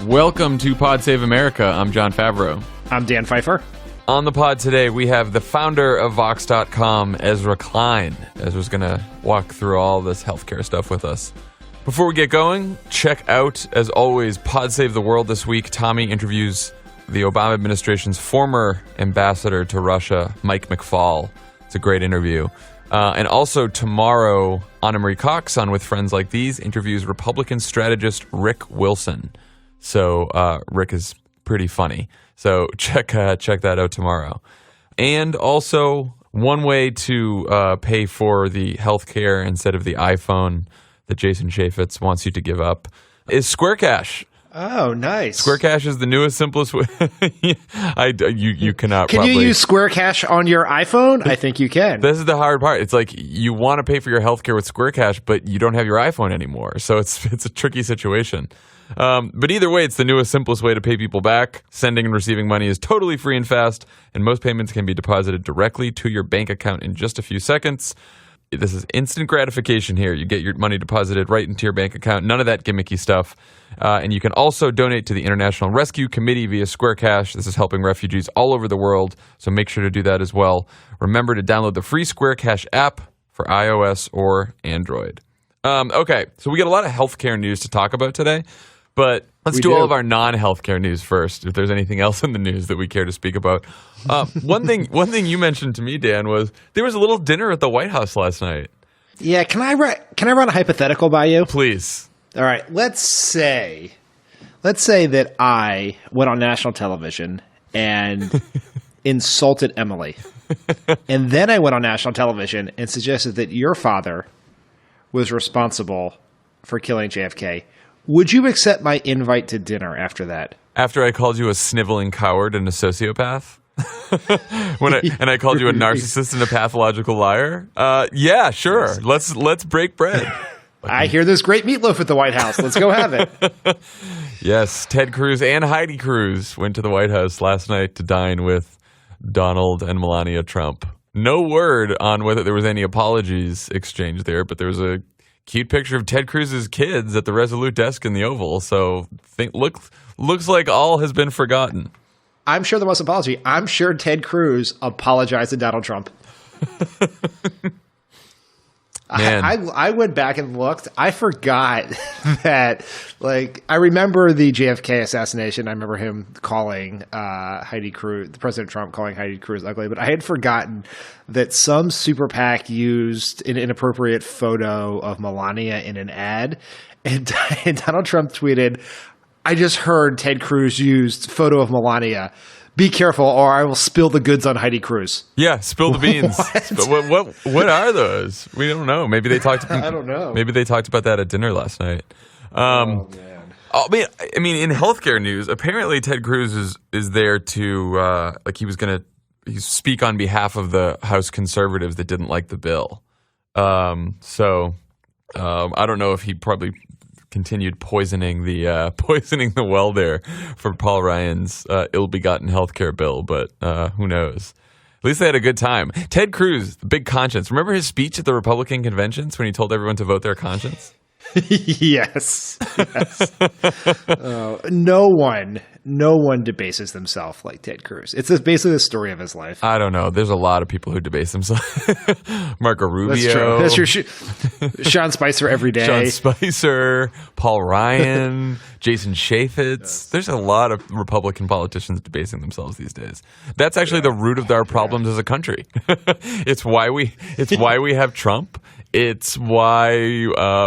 Welcome to Pod Save America. I'm John Favreau. I'm Dan Pfeiffer. On the pod today, we have the founder of Vox.com, Ezra Klein. Ezra's going to walk through all this healthcare stuff with us. Before we get going, check out, as always, Pod Save the World this week. Tommy interviews the Obama administration's former ambassador to Russia, Mike McFaul. It's a great interview. And also tomorrow, Anna Marie Cox on With Friends Like These interviews Republican strategist Rick Wilson. So Rick is pretty funny. So check that out tomorrow. And also, one way to pay for the healthcare instead of the iPhone that Jason Chaffetz wants you to give up is Square Cash. Oh, nice. Square Cash is the newest, simplest way. You cannot. Can you use Square Cash on your iPhone? I think you can. This is the hard part. It's like you want to pay for your healthcare with Square Cash, but you don't have your iPhone anymore. So it's a tricky situation. But either way, it's the newest, simplest way to pay people back. Sending and receiving money is totally free and fast, and most payments can be deposited directly to your bank account in just a few seconds. This is instant gratification here. You get your money deposited right into your bank account. None of that gimmicky stuff. And you can also donate to the International Rescue Committee via Square Cash. This is helping refugees all over the world, so make sure to do that as well. Remember to download the free Square Cash app for iOS or Android. Okay, so we got a lot of healthcare news to talk about today. But let's do all of our non-healthcare news first, if there's anything else in the news that we care to speak about. One thing you mentioned to me, Dan, was there was a little dinner at the White House last night. Yeah, can I run a hypothetical by you? Please. All right, let's say that I went on national television and insulted Emily. And then I went on national television and suggested that your father was responsible for killing JFK. Would you accept my invite to dinner after that? After I called you a sniveling coward and a sociopath? And I called you a narcissist and a pathological liar? Yeah, sure. Yes. Let's break bread. I hear there's great meatloaf at the White House. Let's go have it. Yes, Ted Cruz and Heidi Cruz went to the White House last night to dine with Donald and Melania Trump. No word on whether there was any apologies exchanged there, but there was a cute picture of Ted Cruz's kids at the Resolute desk in the Oval. So looks like all has been forgotten. I'm sure there was an apology. I'm sure Ted Cruz apologized to Donald Trump. Man. I went back and looked. I forgot that, I remember the JFK assassination. I remember him calling Heidi Cruz, President Trump calling Heidi Cruz ugly, but I had forgotten that some super PAC used an inappropriate photo of Melania in an ad. And Donald Trump tweeted, "I just heard Ted Cruz used photo of Melania. Be careful, or I will spill the goods on Heidi Cruz." Yeah, spill the beans. What are those? We don't know. Maybe they talked. I don't know. Maybe they talked about that at dinner last night. Oh man. I mean, in healthcare news, apparently Ted Cruz is there to he was going to speak on behalf of the House conservatives that didn't like the bill. So I don't know if he probably continued poisoning the well there for Paul Ryan's ill-begotten healthcare bill, but who knows? At least they had a good time. Ted Cruz, the big conscience. Remember his speech at the Republican conventions when he told everyone to vote their conscience? Yes. No one debases themselves like Ted Cruz. It's basically the story of his life. I don't know. There's a lot of people who debase themselves. Marco Rubio. That's true. Sean Spicer every day. Sean Spicer, Paul Ryan, Jason Chaffetz. Yes. There's a lot of Republican politicians debasing themselves these days. That's actually the root of our problems as a country. It's why we have Trump. It's why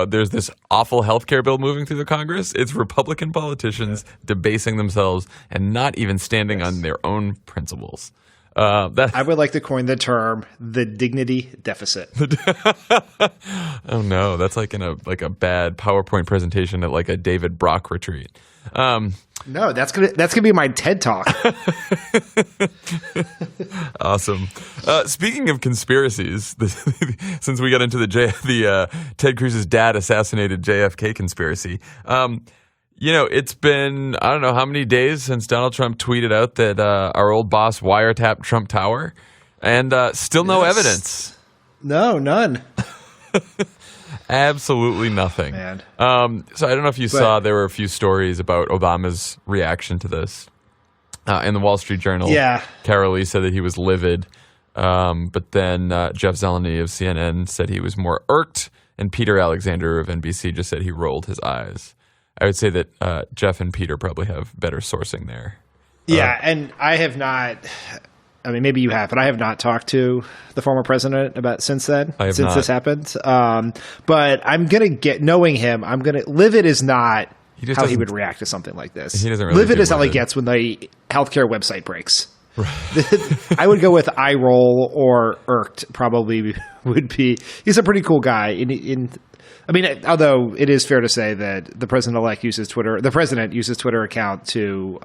there's this awful healthcare bill moving through the Congress. It's Republican politicians debasing themselves and not even standing on their own principles. I would like to coin the term the dignity deficit. Oh no, that's like in a bad PowerPoint presentation at like a David Brock retreat. No, that's gonna be my TED Talk. Awesome. Speaking of conspiracies, since we got into the Ted Cruz's dad assassinated JFK conspiracy, it's been I don't know how many days since Donald Trump tweeted out that our old boss wiretapped Trump Tower, and still no evidence. No, none. Absolutely nothing. Man. So I don't know if you saw, there were a few stories about Obama's reaction to this. In the Wall Street Journal, Carol Lee said that he was livid. But then Jeff Zeleny of CNN said he was more irked, and Peter Alexander of NBC just said he rolled his eyes. I would say that Jeff and Peter probably have better sourcing there. Yeah, and I have not. I mean, maybe you have, but I have not talked to the former president since this happened. But I'm gonna knowing him. Livid is not how he would react to something like this. He doesn't really livid is how he gets when the healthcare website breaks. I would go with eye roll or irked. Probably would be. He's a pretty cool guy. I mean, although it is fair to say that the president-elect uses Twitter. The president uses Twitter account to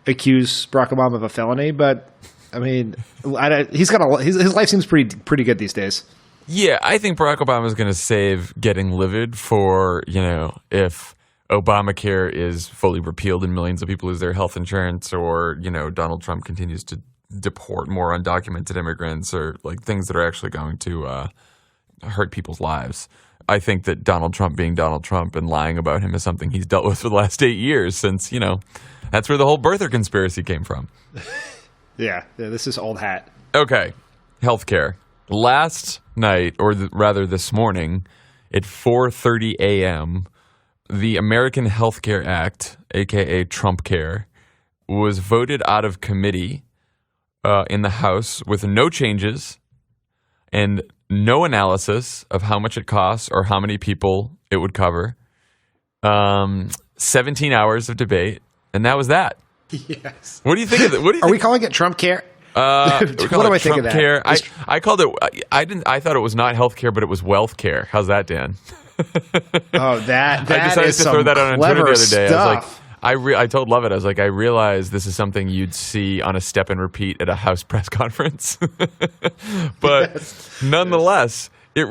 accuse Barack Obama of a felony. But I mean, his life seems pretty good these days. Yeah, I think Barack Obama is going to save getting livid for if Obamacare is fully repealed and millions of people lose their health insurance, or Donald Trump continues to deport more undocumented immigrants, or like things that are actually going to hurt people's lives. I think that Donald Trump being Donald Trump and lying about him is something he's dealt with for the last 8 years, since that's where the whole birther conspiracy came from. Yeah, this is old hat. Okay, healthcare. Last night, or rather this morning, at 4:30 a.m., the American Health Care Act, a.k.a. Trumpcare, was voted out of committee in the House with no changes and no analysis of how much it costs or how many people it would cover. 17 hours of debate, and that was that. Yes. What do you think of it? Are we calling it Trumpcare? What do I think of that? Care? I called it. I thought it was not healthcare, but it was wealth care. How's that, Dan? Oh, that I decided is to some throw that on Twitter the other day. Stuff. I was like, I told Lovett, I was like, I realize this is something you'd see on a step and repeat at a House press conference, but nonetheless, we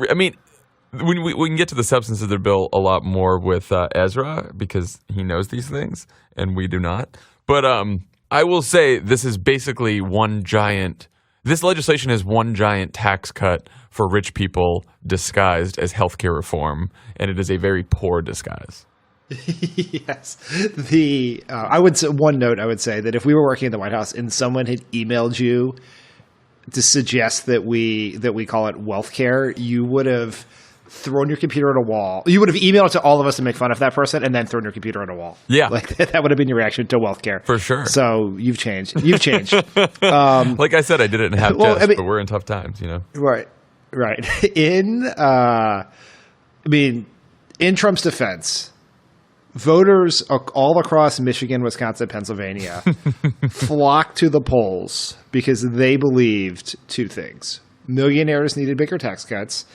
can get to the substance of the bill a lot more with Ezra, because he knows these things and we do not. But I will say this is basically this legislation is one giant tax cut for rich people disguised as healthcare reform, and it is a very poor disguise. Yes. I would say one note. I would say that if we were working in the White House and someone had emailed you to suggest that we call it wealth care, you would have thrown your computer at a wall. You would have emailed it to all of us to make fun of that person, and then thrown your computer at a wall. Yeah, like that would have been your reaction to wealth care for sure. So you've changed. Like I said, I did it in half jest, but we're in tough times, Right. In Trump's defense, voters all across Michigan, Wisconsin, Pennsylvania flocked to the polls because they believed two things. Millionaires needed bigger tax cuts,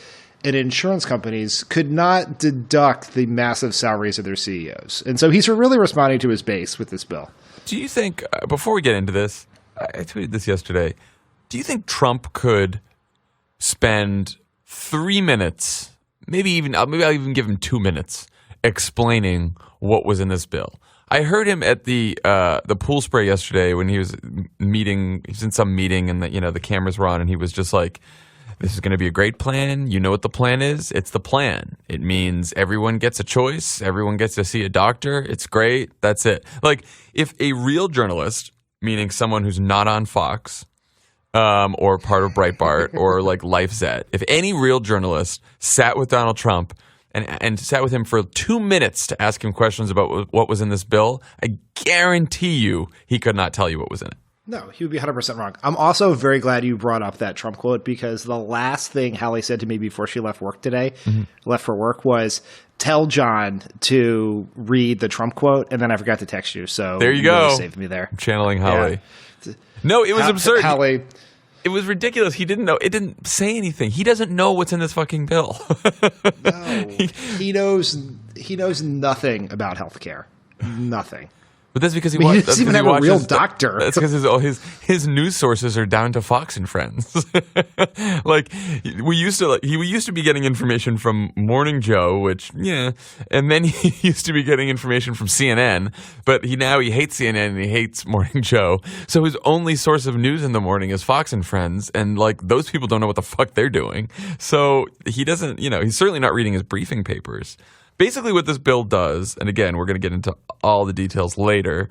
and insurance companies could not deduct the massive salaries of their CEOs. And so he's really responding to his base with this bill. Do you think, before we get into this, I tweeted this yesterday, do you think Trump could spend 3 minutes, maybe I'll even give him 2 minutes, explaining what was in this bill? I heard him at the pool spray yesterday when he was in some meeting, and the cameras were on, and he was just like, this is going to be a great plan. You know what the plan is? It's the plan. It means everyone gets a choice. Everyone gets to see a doctor. It's great. That's it. Like, if a real journalist, meaning someone who's not on Fox or part of Breitbart or like LifeZet, if any real journalist sat with Donald Trump and sat with him for 2 minutes to ask him questions about what was in this bill, I guarantee you he could not tell you what was in it. No, he would be 100% wrong. I'm also very glad you brought up that Trump quote, because the last thing Hallie said to me before she left for work, was tell John to read the Trump quote, and then I forgot to text you. So there you go. Really saved me there. I'm channeling Hallie. Yeah. No, it was absurd. Hallie. It was ridiculous. He didn't know. It didn't say anything. He doesn't know what's in this fucking bill. No, he knows nothing about healthcare. Nothing. But that's because He doesn't even have a real doctor. That's because his news sources are down to Fox and Friends. Like we used to be getting information from Morning Joe, which and then he used to be getting information from CNN. But he hates CNN and he hates Morning Joe. So his only source of news in the morning is Fox and Friends, and like those people don't know what the fuck they're doing. So he doesn't. He's certainly not reading his briefing papers. Basically what this bill does, and again, we're going to get into all the details later,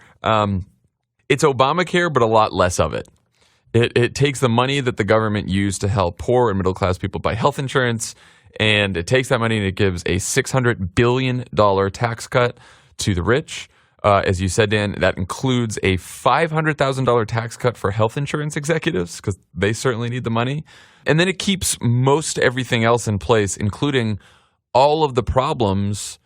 it's Obamacare, but a lot less of it. It takes the money that the government used to help poor and middle-class people buy health insurance, and it takes that money and it gives a $600 billion tax cut to the rich. As you said, Dan, that includes a $500,000 tax cut for health insurance executives, because they certainly need the money. And then it keeps most everything else in place, including all of the problems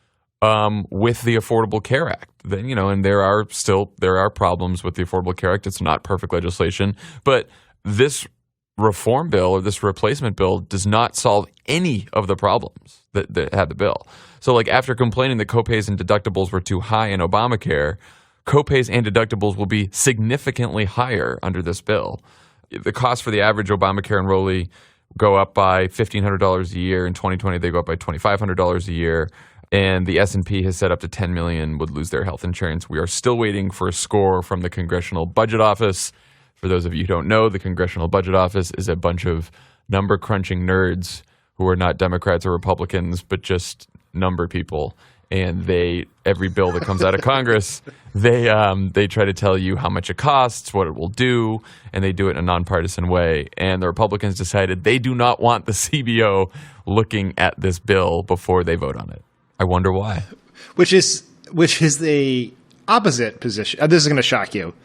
with the Affordable Care Act. And there are problems with the Affordable Care Act. It's not perfect legislation, but this reform bill or this replacement bill does not solve any of the problems that had the bill. So like after complaining that copays and deductibles were too high in Obamacare, copays and deductibles will be significantly higher under this bill. The cost for the average Obamacare enrollee go up by $1,500 a year. In 2020, they go up by $2,500 a year. And the S&P has said up to 10 million would lose their health insurance. We are still waiting for a score from the Congressional Budget Office. For those of you who don't know, the Congressional Budget Office is a bunch of number-crunching nerds who are not Democrats or Republicans, but just number people. And every bill that comes out of Congress, they try to tell you how much it costs, what it will do, and they do it in a nonpartisan way. And the Republicans decided they do not want the CBO looking at this bill before they vote on it. I wonder why. Which is the opposite position. This is going to shock you,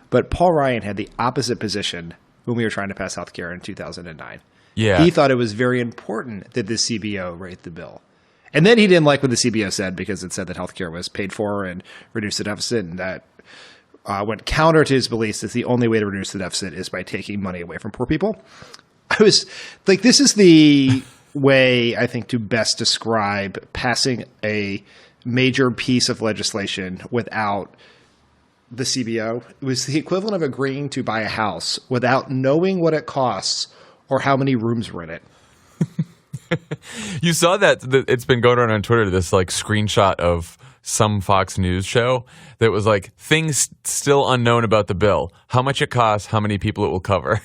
but Paul Ryan had the opposite position when we were trying to pass health care in 2009. Yeah, he thought it was very important that the CBO write the bill. And then he didn't like what the CBO said because it said that healthcare was paid for and reduce the deficit, and that went counter to his beliefs that the only way to reduce the deficit is by taking money away from poor people. I was like, this is the way, I think, to best describe passing a major piece of legislation without the CBO. It was the equivalent of agreeing to buy a house without knowing what it costs or how many rooms were in it. You saw that it's been going around on Twitter, this like screenshot of some Fox News show that was like things still unknown about the bill. How much it costs, how many people it will cover.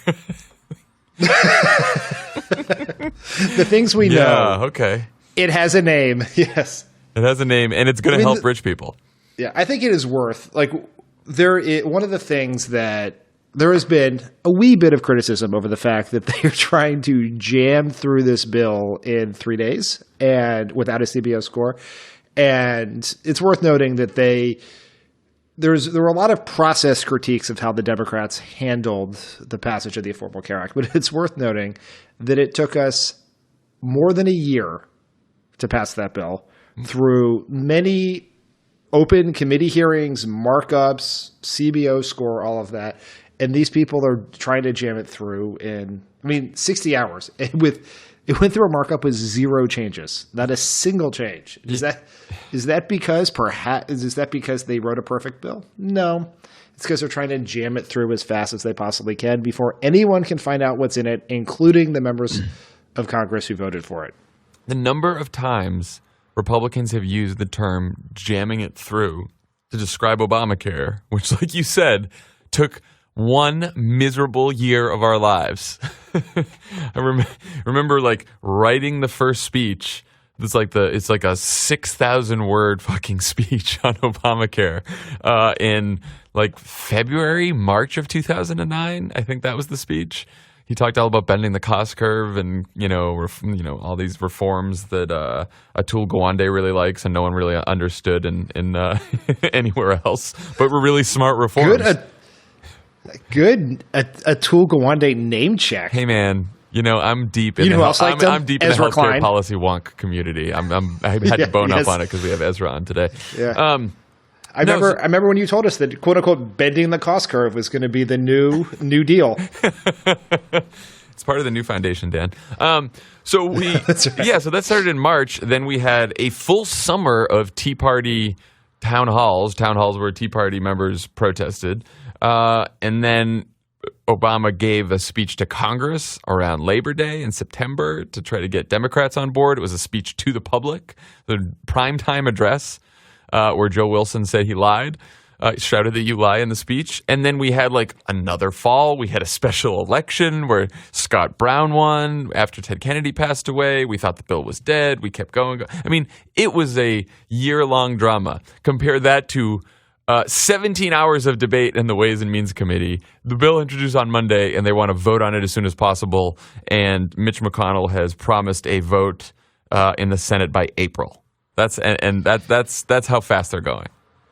The things we know. Yeah, okay. It has a name, yes. It has a name, and it's going to help rich people. Yeah, I think it is worth, like, one of the things that there has been a wee bit of criticism over the fact that they are trying to jam through this bill in 3 days and without a CBO score. And it's worth noting that there were a lot of process critiques of how the Democrats handled the passage of the Affordable Care Act. But it's worth noting that it took us more than a year to pass that bill through many open committee hearings, markups, CBO score, all of that. And these people are trying to jam it through in, 60 hours. It went through a markup with zero changes, not a single change. Is that because they wrote a perfect bill? No. It's because they're trying to jam it through as fast as they possibly can before anyone can find out what's in it, including the members of Congress who voted for it. The number of times Republicans have used the term jamming it through to describe Obamacare, which, like you said, took one miserable year of our lives. I remember like writing the first speech. It's like a 6,000 word fucking speech on Obamacare in like March of 2009. I think that was the speech. He talked all about bending the cost curve and all these reforms that Atul Gawande really likes and no one really understood in anywhere else, but were really smart reforms. Good. Atul Gawande name check. Hey man, I'm deep in I'm deep in the Ezra healthcare Klein. Policy wonk community. I had to bone up on it because we have Ezra on today. Yeah. I remember when you told us that quote unquote bending the cost curve was going to be the new deal. It's part of the new foundation, Dan. So we That's right. Yeah, so that started in March. Then we had a full summer of Tea Party town halls where Tea Party members protested. And then Obama gave a speech to Congress around Labor Day in September to try to get Democrats on board. It was a speech to the public, the primetime address where Joe Wilson said he lied. Shouted that you lie in the speech. And then we had like another fall. We had a special election where Scott Brown won after Ted Kennedy passed away. We thought the bill was dead. We kept going. I mean, it was a year-long drama. Compare that to 17 hours of debate in the Ways and Means Committee. The bill introduced on Monday, and they want to vote on it as soon as possible. And Mitch McConnell has promised a vote in the Senate by April. That's how fast they're going.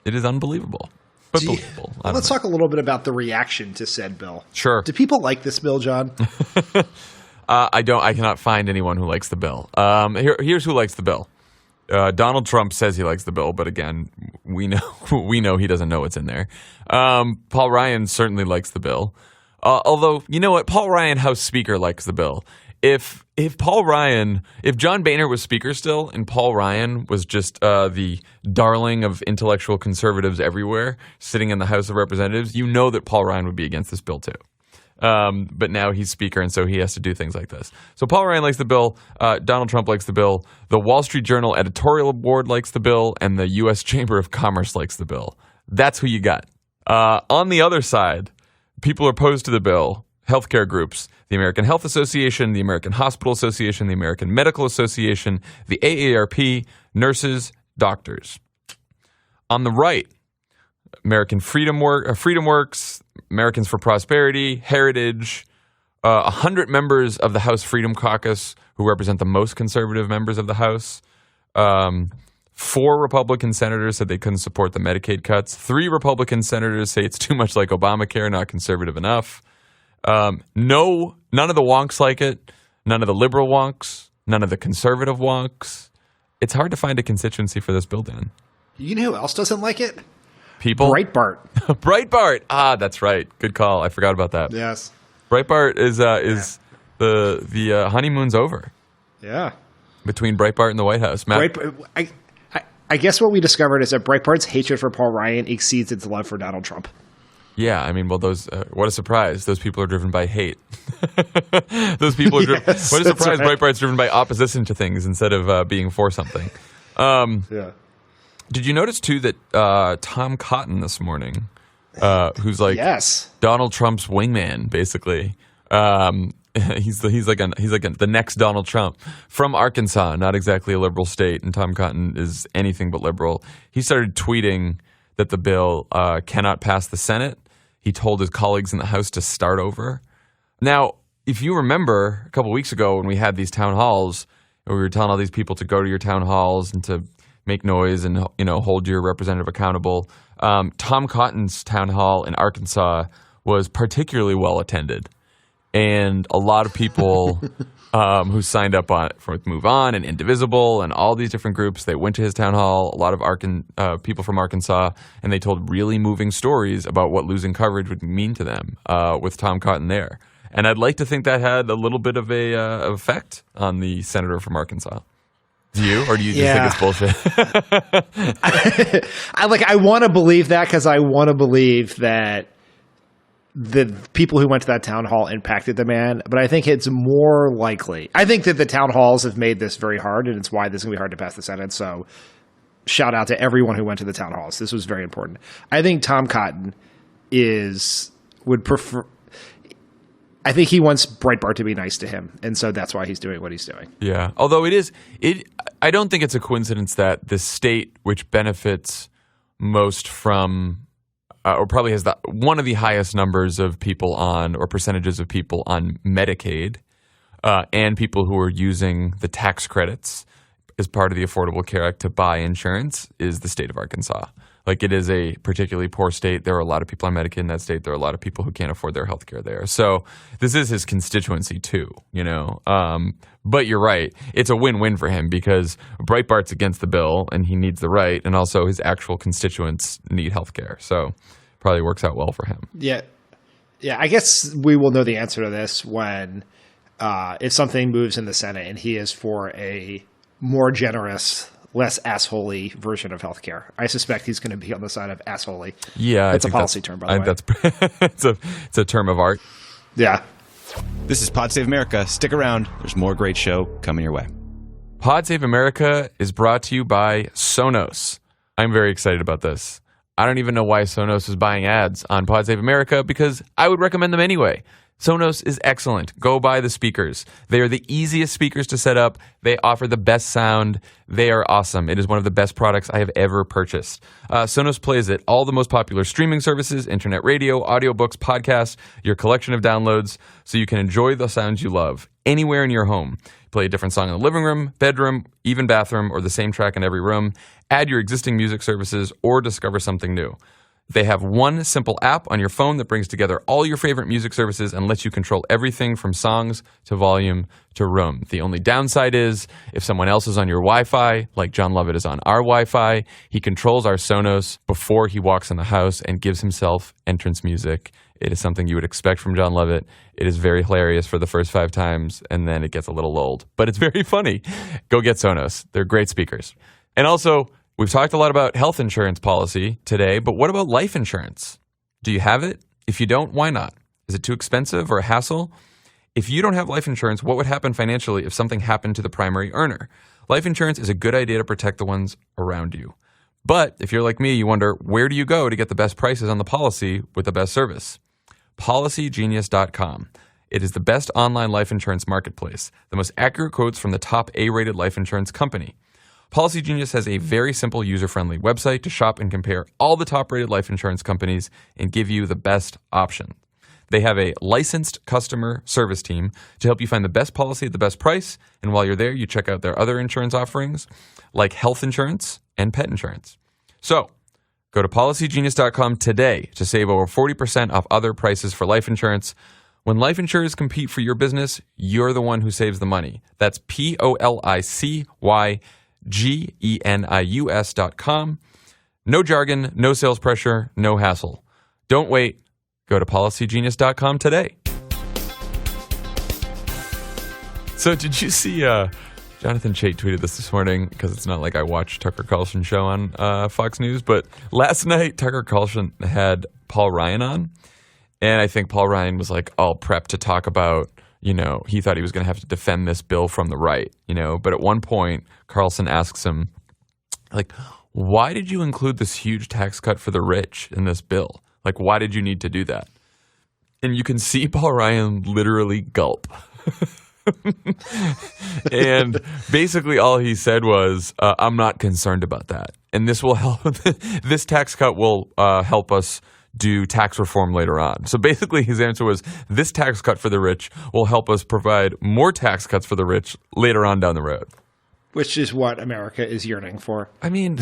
It is unbelievable. But believable. Let's talk a little bit about the reaction to said bill. Sure. Do people like this bill, John? I cannot find anyone who likes the bill. Here's who likes the bill. Donald Trump says he likes the bill, but again, we know he doesn't know what's in there. Paul Ryan certainly likes the bill. Although, you know what? Paul Ryan, House Speaker, likes the bill. If John Boehner was Speaker still and Paul Ryan was just the darling of intellectual conservatives everywhere sitting in the House of Representatives, you know that Paul Ryan would be against this bill too. But now he's Speaker, and so he has to do things like this. So Paul Ryan likes the bill. Donald Trump likes the bill. The Wall Street Journal editorial board likes the bill, and the U.S. Chamber of Commerce likes the bill. That's who you got. On the other side, people are opposed to the bill. Healthcare groups, the American Health Association, the American Hospital Association, the American Medical Association, the AARP, nurses, doctors. On the right, American Freedom Works, Americans for Prosperity, Heritage, 100 members of the House Freedom Caucus who represent the most conservative members of the House. 4 Republican senators said they couldn't support the Medicaid cuts. 3 Republican senators say it's too much like Obamacare, not conservative enough. None of the wonks like it. None of the liberal wonks. None of the conservative wonks. It's hard to find a constituency for this bill, Dan. You know who else doesn't like it? People? Breitbart. Breitbart. Ah, that's right. Good call. I forgot about that. Yes. Breitbart is the honeymoon's over. Yeah. Between Breitbart and the White House. Matt? I guess what we discovered is that Breitbart's hatred for Paul Ryan exceeds its love for Donald Trump. Yeah, I mean, well, those what a surprise. Those people are driven by hate. Those people are driven. Yes, what a surprise! Right. Breitbart's driven by opposition to things instead of being for something. Yeah. Did you notice too that Tom Cotton this morning, who's like Donald Trump's wingman, basically. He's like the next Donald Trump from Arkansas, not exactly a liberal state, and Tom Cotton is anything but liberal. He started tweeting that the bill cannot pass the Senate. He told his colleagues in the House to start over. Now, if you remember a couple weeks ago when we had these town halls, we were telling all these people to go to your town halls and to make noise and hold your representative accountable. Tom Cotton's town hall in Arkansas was particularly well attended, and a lot of people who signed up on it for Move On and Indivisible and all these different groups, they went to his town hall. A lot of people from Arkansas, and they told really moving stories about what losing coverage would mean to them with Tom Cotton there. And I'd like to think that had a little bit of a effect on the senator from Arkansas. Do you, or do you just think it's bullshit? I want to believe that because I want to believe that the people who went to that town hall impacted the man, but I think it's more likely. I think that the town halls have made this very hard, and it's why this is going to be hard to pass the Senate. So shout out to everyone who went to the town halls. This was very important. I think Tom Cotton would prefer. I think he wants Breitbart to be nice to him, and so that's why he's doing what he's doing. Yeah, although I don't think it's a coincidence that the state which benefits most from or probably has one of the highest numbers of people on, or percentages of people on Medicaid, and people who are using the tax credits as part of the Affordable Care Act to buy insurance is the state of Arkansas. Like, it is a particularly poor state. There are a lot of people on Medicaid in that state. There are a lot of people who can't afford their health care there. So this is his constituency too, But you're right. It's a win-win for him because Breitbart's against the bill and he needs the right, and also his actual constituents need health care. So probably works out well for him. Yeah. Yeah, I guess we will know the answer to this when if something moves in the Senate and he is for a more generous less assholey version of healthcare. I suspect he's going to be on the side of assholey. Yeah, that's a policy term, by the way. It's a term of art. Yeah. This is Pod Save America. Stick around. There's more great show coming your way. Pod Save America is brought to you by Sonos. I'm very excited about this. I don't even know why Sonos is buying ads on Pod Save America because I would recommend them anyway. Sonos is excellent. Go buy the speakers. They are the easiest speakers to set up. They offer the best sound. They are awesome. It is one of the best products I have ever purchased. Sonos plays at all the most popular streaming services, internet radio, audiobooks, podcasts, your collection of downloads, so you can enjoy the sounds you love anywhere in your home. Play a different song in the living room, bedroom, even bathroom, or the same track in every room. Add your existing music services or discover something new. They have one simple app on your phone that brings together all your favorite music services and lets you control everything from songs to volume to room. The only downside is if someone else is on your Wi-Fi, like John Lovett is on our Wi-Fi, he controls our Sonos before he walks in the house and gives himself entrance music. It is something you would expect from John Lovett. It is very hilarious for the first 5 times, and then it gets a little old. But it's very funny. Go get Sonos. They're great speakers. And also, we've talked a lot about health insurance policy today, but what about life insurance? Do you have it? If you don't, why not? Is it too expensive or a hassle? If you don't have life insurance, what would happen financially if something happened to the primary earner? Life insurance is a good idea to protect the ones around you. But if you're like me, you wonder, where do you go to get the best prices on the policy with the best service? PolicyGenius.com. It is the best online life insurance marketplace, the most accurate quotes from the top A-rated life insurance company. Policy Genius has a very simple, user-friendly website to shop and compare all the top-rated life insurance companies and give you the best option. They have a licensed customer service team to help you find the best policy at the best price, and while you're there, you check out their other insurance offerings, like health insurance and pet insurance. So, go to PolicyGenius.com today to save over 40% off other prices for life insurance. When life insurers compete for your business, you're the one who saves the money. That's PolicyGenius.com. No jargon, no sales pressure, no hassle. Don't wait. Go to PolicyGenius.com today. So did you see Jonathan Chait tweeted this morning, because it's not like I watch Tucker Carlson's show on Fox News, but last night Tucker Carlson had Paul Ryan on, and I think Paul Ryan was like all prepped to talk about, he thought he was going to have to defend this bill from the right, but at one point Carlson asks him, like, why did you include this huge tax cut for the rich in this bill? Like, why did you need to do that? And you can see Paul Ryan literally gulp. And basically all he said was, I'm not concerned about that. And this will help. This tax cut will help us do tax reform later on. So basically his answer was, this tax cut for the rich will help us provide more tax cuts for the rich later on down the road. Which is what America is yearning for. I mean,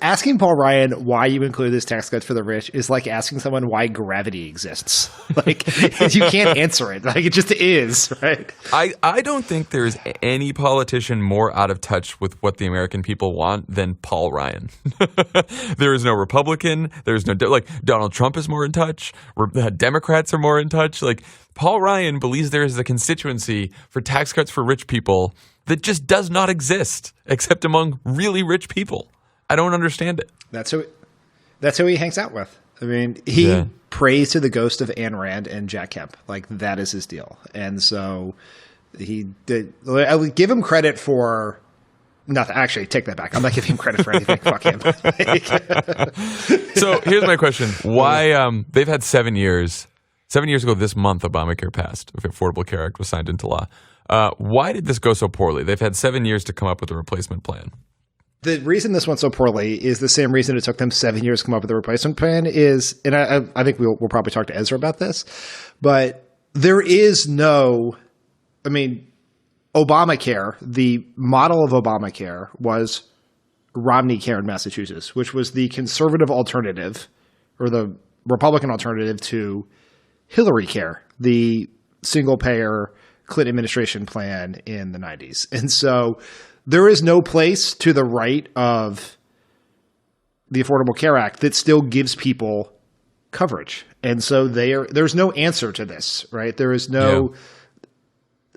asking Paul Ryan why you include this tax cut for the rich is like asking someone why gravity exists. Like, you can't answer it. Like, it just is, right? I don't think there's any politician more out of touch with what the American people want than Paul Ryan. There is no Republican. There's no, like, Donald Trump is more in touch. Democrats are more in touch. Like, Paul Ryan believes there is a constituency for tax cuts for rich people that just does not exist except among really rich people. I don't understand it. That's who he hangs out with. I mean, he prays to the ghost of Ayn Rand and Jack Kemp. Like, that is his deal. And so I would give him credit for nothing. Actually, take that back. I'm not giving him credit for anything. Fuck him. So here's my question. Why they've had 7 years. 7 years ago this month, Obamacare passed. The Affordable Care Act was signed into law. Why did this go so poorly? They've had 7 years to come up with a replacement plan. The reason this went so poorly is the same reason it took them 7 years to come up with a replacement plan is, and I think we'll probably talk to Ezra about this, but there is no, I mean, Obamacare, the model of Obamacare was Romney Care in Massachusetts, which was the conservative alternative or the Republican alternative to Hillary Care, the single-payer Clinton administration plan in the 90s. And so there is no place to the right of the Affordable Care Act that still gives people coverage. And so there's no answer to this, right? There is no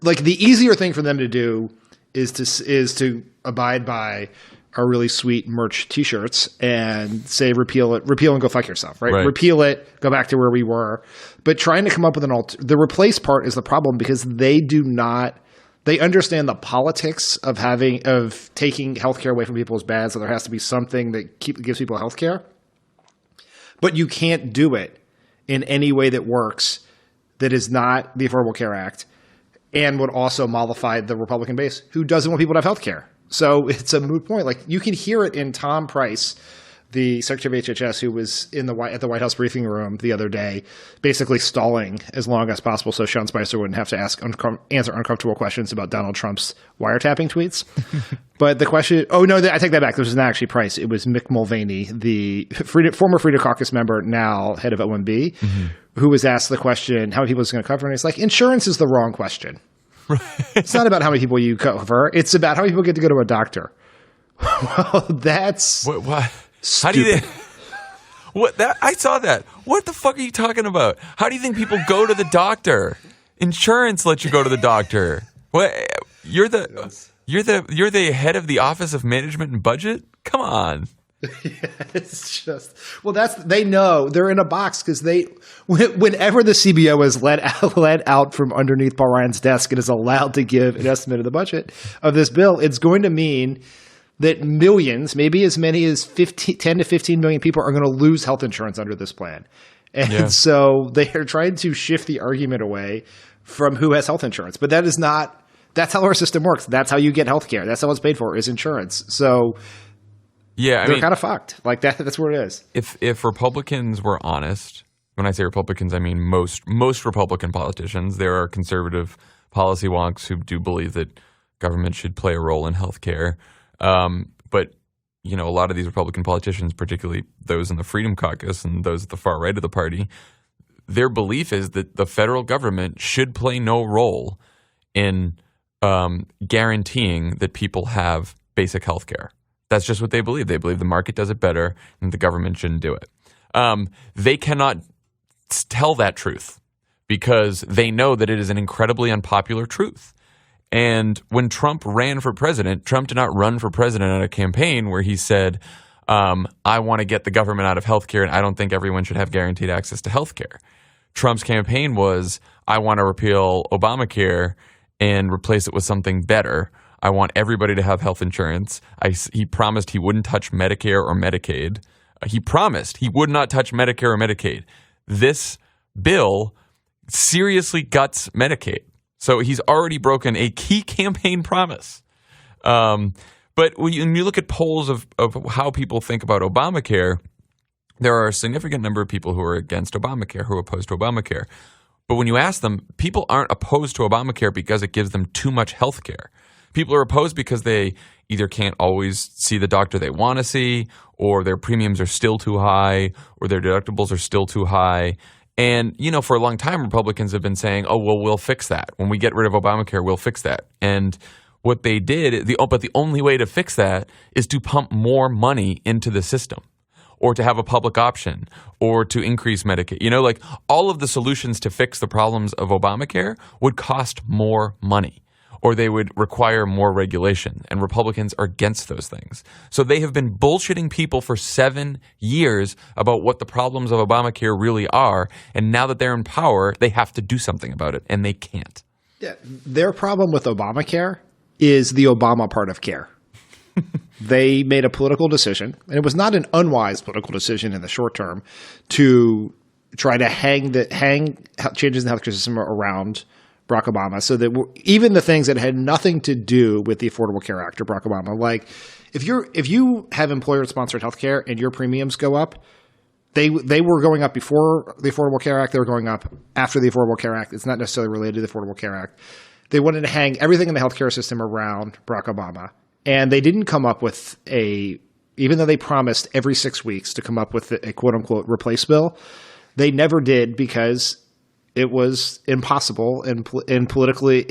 like, the easier thing for them to do is to abide by our really sweet merch T-shirts and say repeal and go fuck yourself, right? Repeal it, go back to where we were. But trying to come up with the replace part is the problem because they understand the politics of taking healthcare away from people is bad, so there has to be something that gives people healthcare. But you can't do it in any way that works that is not the Affordable Care Act and would also mollify the Republican base who doesn't want people to have healthcare. So it's a moot point. Like you can hear it in Tom Price, the Secretary of HHS, who was at the White House briefing room the other day, basically stalling as long as possible so Sean Spicer wouldn't have to answer uncomfortable questions about Donald Trump's wiretapping tweets. But the question – I take that back. This was not actually Price. It was Mick Mulvaney, the former Freedom Caucus member, now head of OMB, who was asked the question, how many people is it going to cover? And he's like, insurance is the wrong question. It's not about how many people you cover. It's about how many people get to go to a doctor. Well, that's what? Stupid. How do you what that? I saw that. What the fuck are you talking about? How do you think people go to the doctor? Insurance lets you go to the doctor. What? You're the head of the Office of Management and Budget? Come on. It's just they know they're in a box because whenever the CBO is let out from underneath Paul Ryan's desk and is allowed to give an estimate of the budget of this bill, it's going to mean that millions, maybe as many as 10 to 15 million people are going to lose health insurance under this plan. And so they are trying to shift the argument away from who has health insurance. But that's how our system works. That's how you get health care. That's how it's paid for is insurance. So they're kind of fucked. Like that's where it is. If Republicans were honest, when I say Republicans, I mean most Republican politicians. There are conservative policy wonks who do believe that government should play a role in health care. But a lot of these Republican politicians, particularly those in the Freedom Caucus and those at the far right of the party, their belief is that the federal government should play no role in guaranteeing that people have basic health care. That's just what they believe. They believe the market does it better and the government shouldn't do it. They cannot tell that truth because they know that it is an incredibly unpopular truth. And when Trump ran for president, Trump did not run for president at a campaign where he said, I want to get the government out of healthcare and I don't think everyone should have guaranteed access to healthcare. Trump's campaign was, I want to repeal Obamacare and replace it with something better. I want everybody to have health insurance. He promised he wouldn't touch Medicare or Medicaid. He promised he would not touch Medicare or Medicaid. This bill seriously guts Medicaid. So he's already broken a key campaign promise. But when you look at polls of how people think about Obamacare, there are a significant number of people who are against Obamacare, who are opposed to Obamacare. But when you ask them, people aren't opposed to Obamacare because it gives them too much health care. People are opposed because they either can't always see the doctor they want to see, or their premiums are still too high, or their deductibles are still too high. And, for a long time, Republicans have been saying, oh, well, we'll fix that. When we get rid of Obamacare, we'll fix that. And what they did, but the only way to fix that is to pump more money into the system, or to have a public option, or to increase Medicaid. All of the solutions to fix the problems of Obamacare would cost more money, or they would require more regulation, and Republicans are against those things. So they have been bullshitting people for 7 years about what the problems of Obamacare really are, and now that they're in power, they have to do something about it, and they can't. Yeah, their problem with Obamacare is the Obama part of care. They made a political decision, and it was not an unwise political decision in the short term, to try to hang changes in the healthcare system around Barack Obama, so that even the things that had nothing to do with the Affordable Care Act or Barack Obama, like if you have employer-sponsored healthcare and your premiums go up, they were going up before the Affordable Care Act. They were going up after the Affordable Care Act. It's not necessarily related to the Affordable Care Act. They wanted to hang everything in the healthcare system around Barack Obama, and they didn't come up with even though they promised every 6 weeks to come up with a quote-unquote replace bill, they never did because it was impossible and politically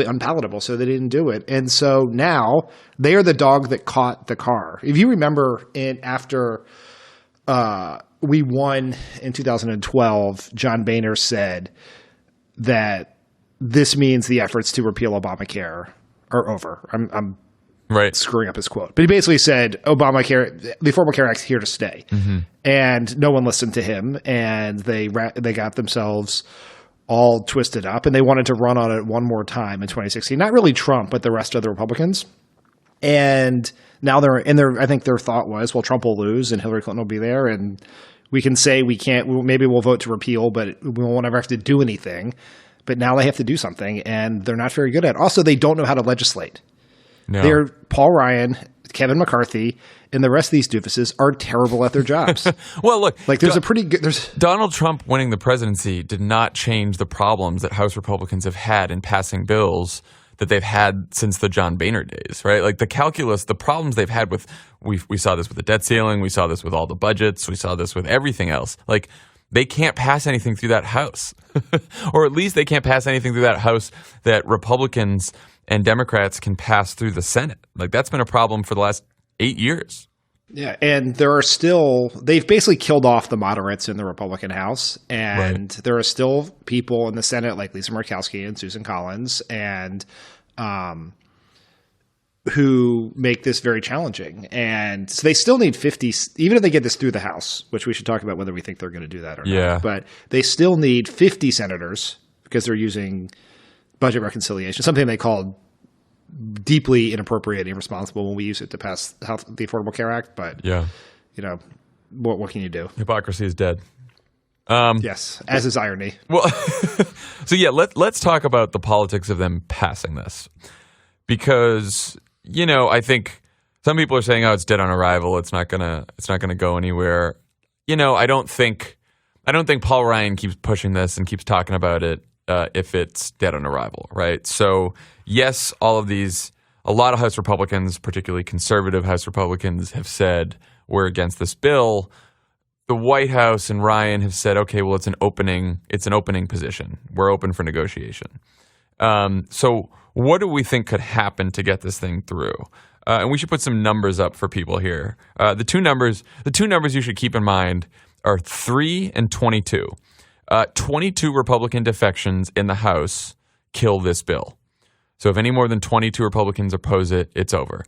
unpalatable, so they didn't do it. And so now they are the dog that caught the car. If you remember, after we won in 2012, John Boehner said that this means the efforts to repeal Obamacare are over. I'm right. screwing up his quote. But he basically said, the Affordable Care Act's here to stay. Mm-hmm. And no one listened to him, and they got themselves all twisted up, and they wanted to run on it one more time in 2016. Not really Trump, but the rest of the Republicans. And now I think their thought was, well, Trump will lose and Hillary Clinton will be there, and we can say maybe we'll vote to repeal, but we won't ever have to do anything. But now they have to do something, and they're not very good at it. Also, they don't know how to legislate. No. They're Paul Ryan, Kevin McCarthy, and the rest of these doofuses are terrible at their jobs. Well, look, there's a pretty good. Donald Trump winning the presidency did not change the problems that House Republicans have had in passing bills that they've had since the John Boehner days, right? Like the calculus, the problems they've had with, we saw this with the debt ceiling, we saw this with all the budgets, we saw this with everything else. Like they can't pass anything through that House, or at least they can't pass anything through that House that Republicans and Democrats can pass through the Senate. Like that's been a problem for the last 8 years. Yeah, and they've basically killed off the moderates in the Republican House, and there are still people in the Senate like Lisa Murkowski and Susan Collins, and who make this very challenging. And so they still need 50, even if they get this through the House, which we should talk about whether we think they're going to do that or not. But they still need 50 senators because they're using budget reconciliation, something they called deeply inappropriate and irresponsible when we use it to pass the Affordable Care Act. But, what can you do? Hypocrisy is dead. Yes, as is irony. Well, so let's talk about the politics of them passing this. Because, I think some people are saying, it's dead on arrival. It's not gonna go anywhere. I don't think Paul Ryan keeps pushing this and keeps talking about it if it's dead on arrival, right? So, yes, a lot of House Republicans, particularly conservative House Republicans, have said we're against this bill. The White House and Ryan have said, okay, well, it's an opening position. We're open for negotiation. So what do we think could happen to get this thing through? And we should put some numbers up for people here. The two numbers you should keep in mind are 3 and 22. 22 Republican defections in the House kill this bill. So if any more than 22 Republicans oppose it, it's over.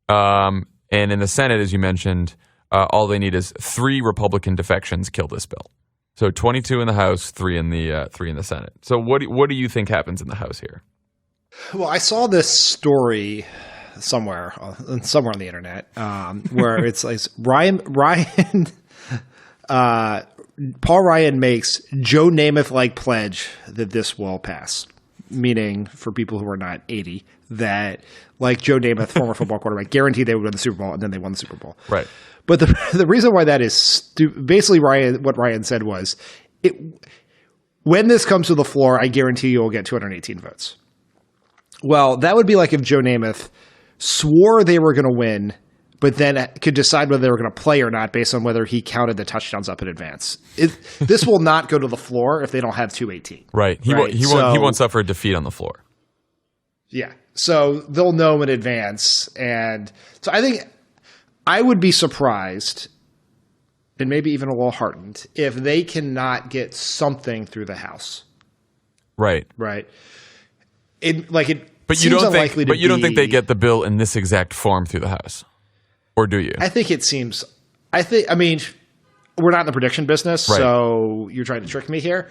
And in the Senate, as you mentioned, all they need is 3 Republican defections kill this bill. So 22 in the House, 3 in the Senate. So what do you think happens in the House here? Well, I saw this story somewhere on the internet where it's like Paul Ryan makes Joe Namath-like pledge that this will pass. Meaning, for people who are not 80, that like Joe Namath, former football quarterback, guaranteed they would win the Super Bowl, and then they won the Super Bowl. Right. But the reason why that is basically what Ryan said was, when this comes to the floor, I guarantee you will get 218 votes. Well, that would be like if Joe Namath swore they were going to win, but then could decide whether they were going to play or not based on whether he counted the touchdowns up in advance. This will not go to the floor if they don't have 218. Right. He won't suffer a defeat on the floor. Yeah. So they'll know in advance. And so I think I would be surprised and maybe even a little heartened if they cannot get something through the House. Right. Right. But you don't think they get the bill in this exact form through the House? Or do you? I mean, we're not in the prediction business, right. So you're trying to trick me here.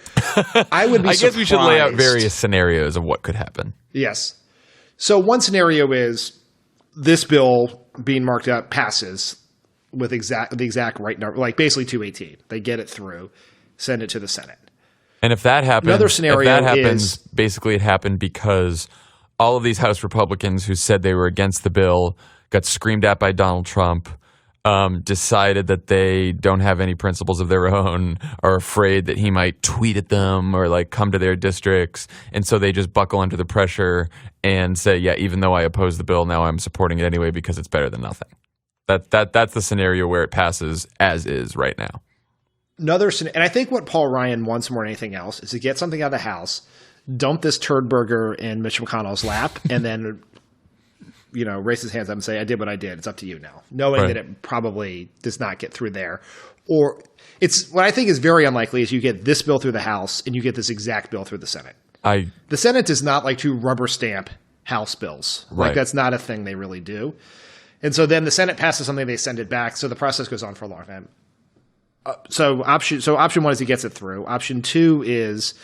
I would be surprised. Guess we should lay out various scenarios of what could happen. Yes. So one scenario is this bill being marked up passes with the exact right number, like basically 218. They get it through, send it to the Senate. And if that happens, basically it happened because all of these House Republicans who said they were against the bill got screamed at by Donald Trump, decided that they don't have any principles of their own, are afraid that he might tweet at them or like come to their districts. And so they just buckle under the pressure and say, yeah, even though I oppose the bill, now I'm supporting it anyway because it's better than nothing. That's the scenario where it passes as is right now. And I think what Paul Ryan wants more than anything else is to get something out of the House, dump this turd burger in Mitch McConnell's lap, and then raise his hands up and say, I did what I did. It's up to you now. Knowing that it probably does not get through there. Or what I think is very unlikely is you get this bill through the House and you get this exact bill through the Senate. The Senate does not like to rubber stamp House bills. Right. Like, that's not a thing they really do. And so then the Senate passes something, they send it back. So the process goes on for a long time. So option one is he gets it through. Option two is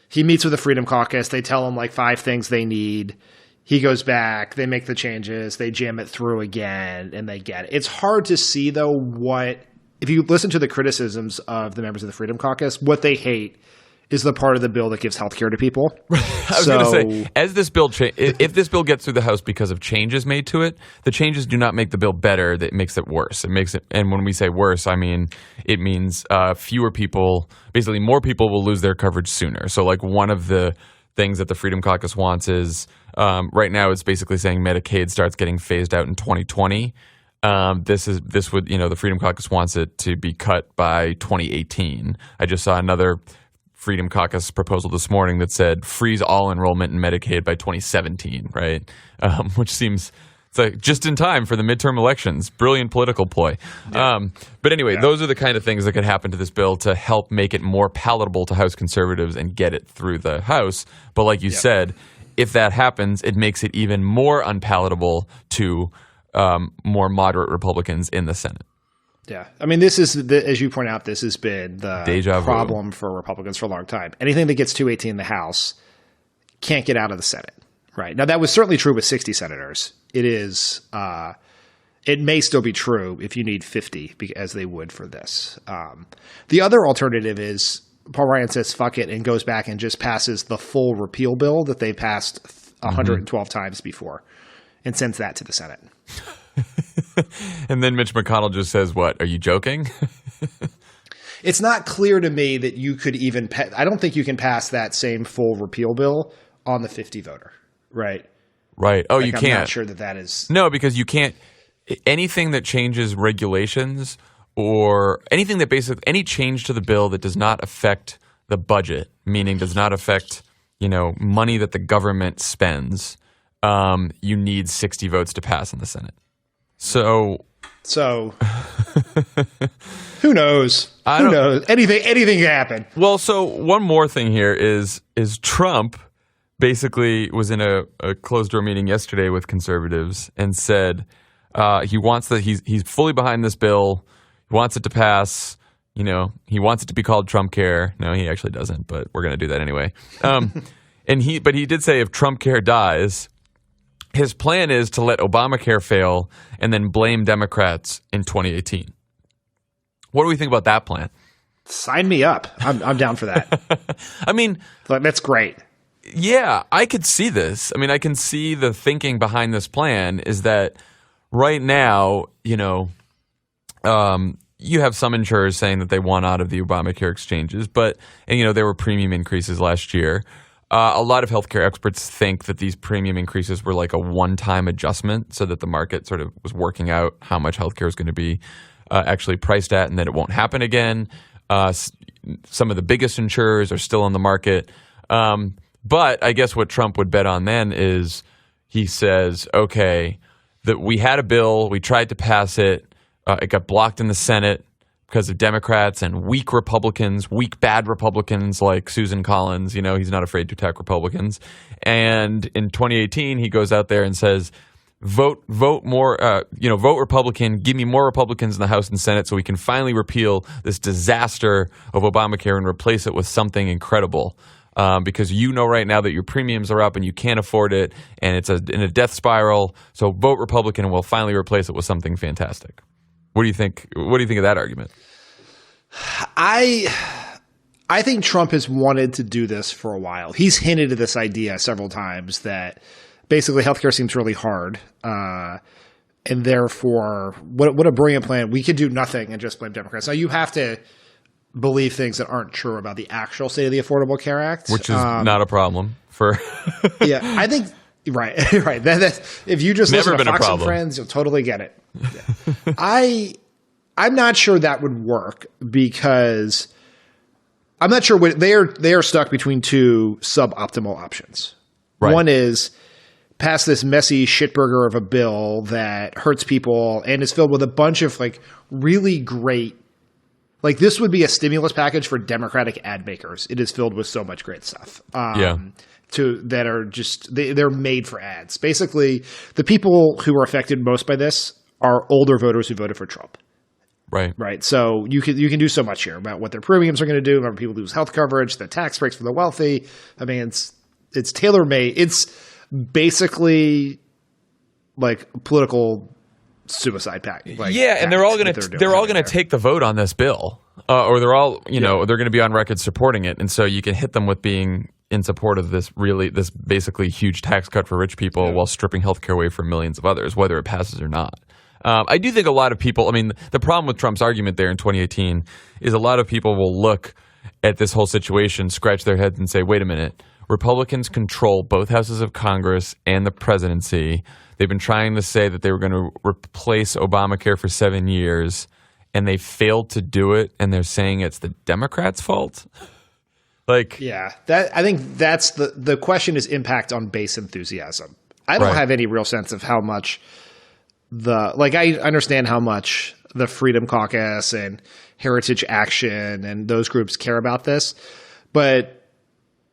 he meets with the Freedom Caucus. They tell him like 5 things they need. He goes back. They make the changes. They jam it through again, and they get it. It's hard to see, though, if you listen to the criticisms of the members of the Freedom Caucus, what they hate is the part of the bill that gives health care to people. I was going to say, as this bill if this bill gets through the House because of changes made to it, the changes do not make the bill better. That makes it worse. It makes it, and when we say worse, I mean it means fewer people, basically more people will lose their coverage sooner. So, like, one of the things that the Freedom Caucus wants is right now it's basically saying Medicaid starts getting phased out in 2020. The Freedom Caucus wants it to be cut by 2018. I just saw another Freedom Caucus proposal this morning that said freeze all enrollment in Medicaid by 2017, right? Which seems it's like just in time for the midterm elections. Brilliant political ploy. Yeah. But anyway, those are the kind of things that could happen to this bill to help make it more palatable to House conservatives and get it through the House. But like you said, if that happens, it makes it even more unpalatable to more moderate Republicans in the Senate. Yeah. I mean, this is, as you point out, this has been the problem for Republicans for a long time. Anything that gets 218 in the House can't get out of the Senate, right? Now, that was certainly true with 60 senators. It is it may still be true if you need 50, as they would for this. The other alternative is Paul Ryan says fuck it and goes back and just passes the full repeal bill that they passed 112 times before and sends that to the Senate. And then Mitch McConnell just says, what, are you joking? It's not clear to me that you could even I don't think you can pass that same full repeal bill on the 50 voter, right? Right. Oh, you can't. I'm not sure that is. No, because you can't. Anything that changes regulations or anything that basically any change to the bill that does not affect the budget, meaning does not affect, money that the government spends, you need 60 votes to pass in the Senate. So who knows? Who knows? Anything can happen. Well, so one more thing here is Trump basically was in a closed-door meeting yesterday with conservatives and said he wants he's fully behind this bill. He wants it to pass. He wants it to be called Trumpcare. No, he actually doesn't, but we're going to do that anyway. But he did say if Trumpcare dies, his plan is to let Obamacare fail and then blame Democrats in 2018. What do we think about that plan? Sign me up. I'm down for that. I mean, that's great. Yeah, I could see this. I mean, I can see the thinking behind this plan is that right now, you have some insurers saying that they want out of the Obamacare exchanges, and there were premium increases last year. A lot of healthcare experts think that these premium increases were like a one-time adjustment so that the market sort of was working out how much healthcare is going to be actually priced at and that it won't happen again. Some of the biggest insurers are still on the market. But I guess what Trump would bet on then is he says, okay, that we had a bill, we tried to pass it, it got blocked in the Senate because of Democrats and weak Republicans, weak bad Republicans like Susan Collins. He's not afraid to attack Republicans. And in 2018, he goes out there and says, vote more, vote Republican, give me more Republicans in the House and Senate so we can finally repeal this disaster of Obamacare and replace it with something incredible. Because right now that your premiums are up and you can't afford it and it's in a death spiral. So vote Republican and we'll finally replace it with something fantastic. What do you think? What do you think of that argument? I think Trump has wanted to do this for a while. He's hinted at this idea several times that basically healthcare seems really hard. And therefore, what a brilliant plan. We could do nothing and just blame Democrats. Now, you have to believe things that aren't true about the actual state of the Affordable Care Act. Which is not a problem for – Yeah, I think – right. That, if you just listen to Fox and Friends, you'll totally get it. Yeah. I'm not sure that would work because I'm not sure they are stuck between two suboptimal options. Right. One is pass this messy shitburger of a bill that hurts people and is filled with a bunch of really great this would be a stimulus package for Democratic ad makers. It is filled with so much great stuff. that are just they're made for ads. Basically, the people who are affected most by this are older voters who voted for Trump. Right. So you can do so much here about what their premiums are going to do. Remember, people lose health coverage, the tax breaks for the wealthy. I mean, it's tailor made. It's basically like political suicide pact. Like, and they're all going to take the vote on this bill, or they're all they're going to be on record supporting it, and so you can hit them with being in support of this basically huge tax cut for rich people while stripping healthcare away from millions of others, whether it passes or not. I do think a lot of people, I mean, the problem with Trump's argument there in 2018 is a lot of people will look at this whole situation, scratch their heads and say, wait a minute, Republicans control both houses of Congress and the presidency. They've been trying to say that they were going to replace Obamacare for 7 years, and they failed to do it, and they're saying it's the Democrats' fault? I think that's the question is impact on base enthusiasm. I don't have any real sense of how much I understand how much the Freedom Caucus and Heritage Action and those groups care about this, but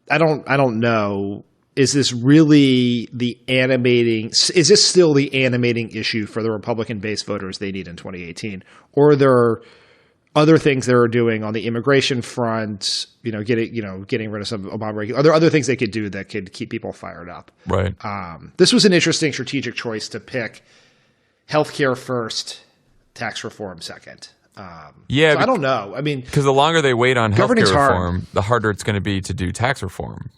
I don't know. Is this really is this still the animating issue for the Republican base voters they need in 2018? Or are there other things they're doing on the immigration front, getting rid of some Obama? Are there other things they could do that could keep people fired up? Right. This was an interesting strategic choice to pick healthcare first, tax reform second. I don't know. I mean, because the longer they wait on healthcare reform, the harder it's going to be to do tax reform.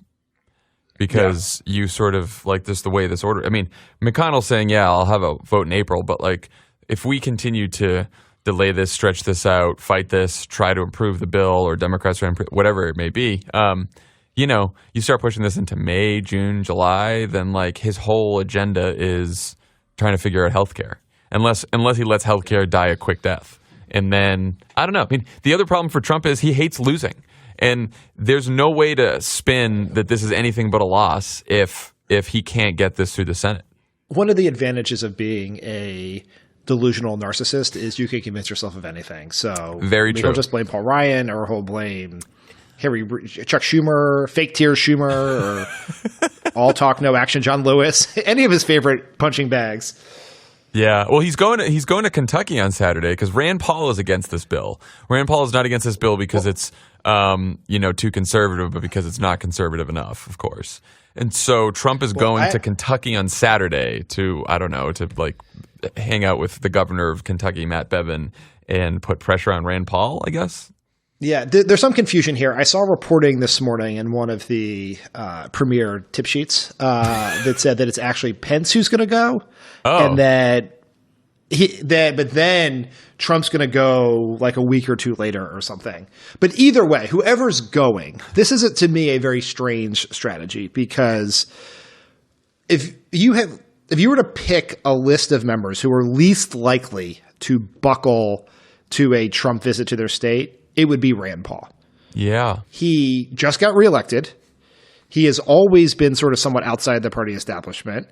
Because you sort of like this, the way this order. I mean, McConnell's saying, I'll have a vote in April, but like if we continue to delay this, stretch this out, fight this, try to improve the bill, or Democrats try to improve, whatever it may be, you start pushing this into May, June, July, then like his whole agenda is trying to figure out healthcare, unless he lets healthcare die a quick death. And then, I don't know. I mean, the other problem for Trump is he hates losing. And there's no way to spin that this is anything but a loss if he can't get this through the Senate. One of the advantages of being a delusional narcissist is you can convince yourself of anything. So very true. He'll just blame Paul Ryan, or he'll blame Chuck Schumer, fake tears Schumer, or all talk, no action John Lewis, any of his favorite punching bags. Yeah, well, he's going to Kentucky on Saturday because Rand Paul is against this bill. Rand Paul is not against this bill because it's too conservative, but because it's not conservative enough, of course. And so Trump is going to Kentucky on Saturday to hang out with the governor of Kentucky, Matt Bevin, and put pressure on Rand Paul, I guess. Yeah, there's some confusion here. I saw reporting this morning in one of the premier tip sheets that said that it's actually Pence who's going to go, and but then Trump's going to go like a week or two later or something. But either way, whoever's going, this is to me a very strange strategy, because if you were to pick a list of members who are least likely to buckle to a Trump visit to their state, it would be Rand Paul. Yeah. He just got reelected. He has always been sort of somewhat outside the party establishment.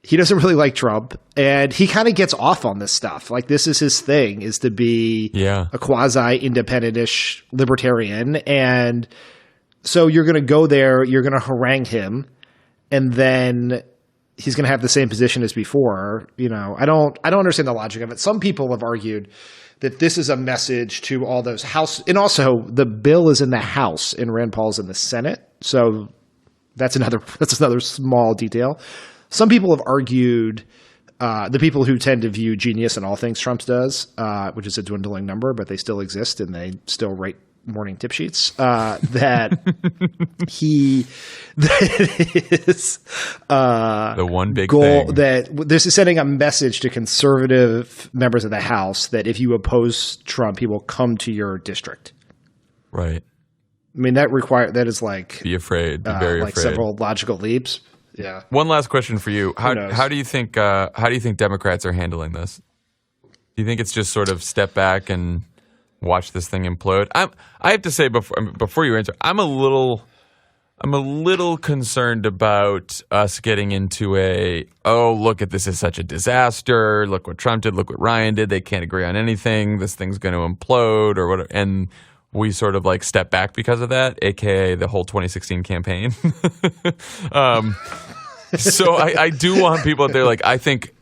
He doesn't really like Trump, and he kind of gets off on this stuff. Like, this is his thing, is to be a quasi-independent-ish libertarian. And so you're going to go there, you're going to harangue him, and then he's going to have the same position as before. I don't understand the logic of it. Some people have argued that this is a message to all those House, and also the bill is in the House and Rand Paul's in the Senate. So that's another small detail. Some people have argued, the people who tend to view genius in all things Trump does, which is a dwindling number, but they still exist and they still write morning tip sheets, that is the one big goal thing. That this is sending a message to conservative members of the House that if you oppose Trump, he will come to your district. Right. I mean, that is like be afraid, be very like afraid. Several logical leaps. Yeah. One last question for you: How do you think Democrats are handling this? Do you think it's just sort of step back and watch this thing implode? I have to say before you answer, I'm a little concerned about us getting into look at this is such a disaster. Look what Trump did. Look what Ryan did. They can't agree on anything. This thing's going to implode or whatever. And we sort of like step back because of that, aka the whole 2016 campaign. So I do want people out there, like, I think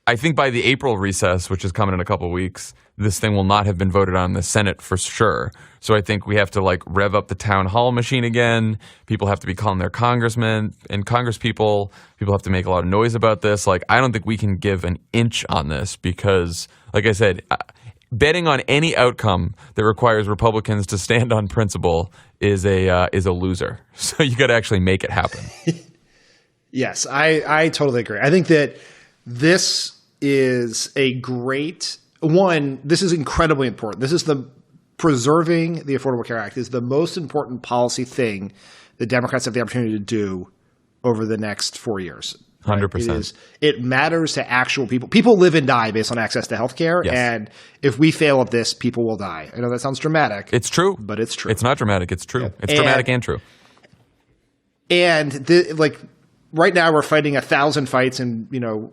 I think by the April recess, which is coming in a couple of weeks, this thing will not have been voted on in the Senate for sure. So I think we have to like rev up the town hall machine again. People have to be calling their congressmen and congresspeople. People have to make a lot of noise about this. Like, I don't think we can give an inch on this because, like I said, betting on any outcome that requires Republicans to stand on principle is a loser. So you got to actually make it happen. Yes, I totally agree. I think that this is a great one. This is incredibly important. This is preserving the Affordable Care Act is the most important policy thing the Democrats have the opportunity to do over the next 4 years. 100%. It matters to actual people. People live and die based on access to health care. Yes. And if we fail at this, people will die. I know that sounds dramatic. It's true. But it's true. It's not dramatic. It's true. Yeah. It's dramatic and true. And right now we're fighting 1,000 fights, and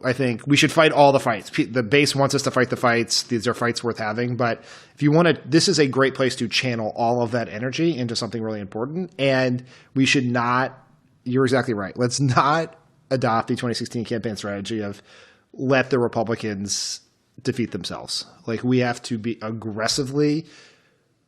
I think we should fight all the fights. The base wants us to fight the fights. These are fights worth having. But if you want to, this is a great place to channel all of that energy into something really important. And we should not. You're exactly right. Let's not adopt the 2016 campaign strategy of let the Republicans defeat themselves. Like, we have to be aggressively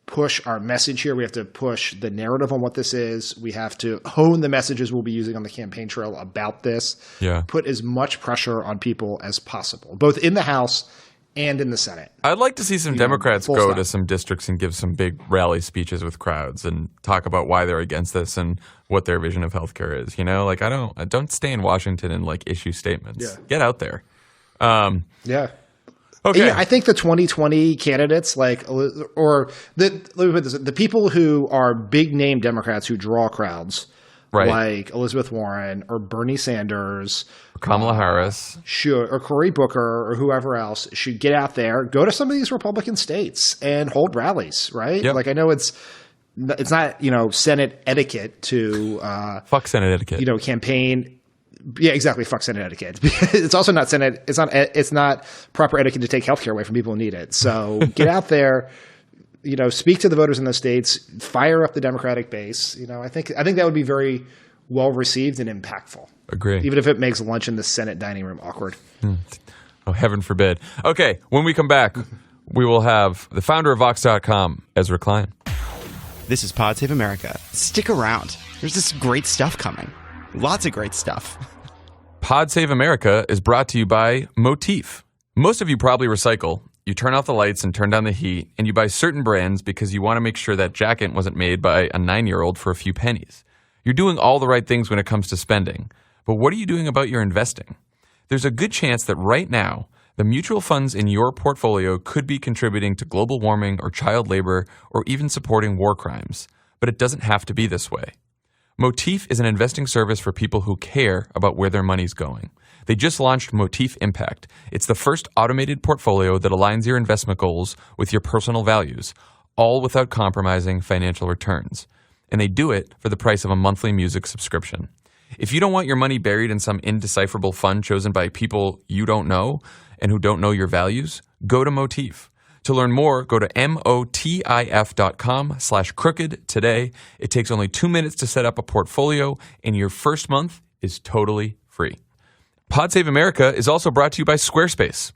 push our message here. We have to push the narrative on what this is. We have to hone the messages we'll be using on the campaign trail about this. Yeah. Put as much pressure on people as possible, both in the House and in the Senate. I'd like to see some Democrats go stop. to some districts and give some big rally speeches with crowds and talk about why they're against this and what their vision of healthcare is. Like, I don't stay in Washington and like issue statements. Yeah. Get out there. Yeah. Okay. Yeah, I think the 2020 candidates, let me put this, the people who are big name Democrats who draw crowds, Right. like Elizabeth Warren or Bernie Sanders, Kamala Harris, or Cory Booker or whoever else, should get out there, go to some of these Republican states and hold rallies, right? Yep. Like, I know it's not Senate etiquette to fuck Senate etiquette. Campaign. Yeah, exactly. Fuck Senate etiquette. It's also not Senate. It's not proper etiquette to take healthcare away from people who need it. So get out there, speak to the voters in those states, fire up the Democratic base. I think that would be very well received and impactful. Agree. Even if it makes lunch in the Senate dining room awkward. Oh, heaven forbid. Okay, when we come back, we will have the founder of Vox.com, Ezra Klein. This is Pod Save America. Stick around. There's this great stuff coming. Lots of great stuff. Pod Save America is brought to you by Motif. Most of you probably recycle. You turn off the lights and turn down the heat, and you buy certain brands because you want to make sure that jacket wasn't made by a 9-year-old for a few pennies. You're doing all the right things when it comes to spending, but what are you doing about your investing? There's a good chance that right now, the mutual funds in your portfolio could be contributing to global warming or child labor or even supporting war crimes, but it doesn't have to be this way. Motif is an investing service for people who care about where their money's going. They just launched Motif Impact. It's the first automated portfolio that aligns your investment goals with your personal values, all without compromising financial returns. And they do it for the price of a monthly music subscription. If you don't want your money buried in some indecipherable fund chosen by people you don't know and who don't know your values, go to Motif. To learn more, go to motif.com/crooked today. It takes only 2 minutes to set up a portfolio, and your first month is totally free. Pod Save America is also brought to you by Squarespace.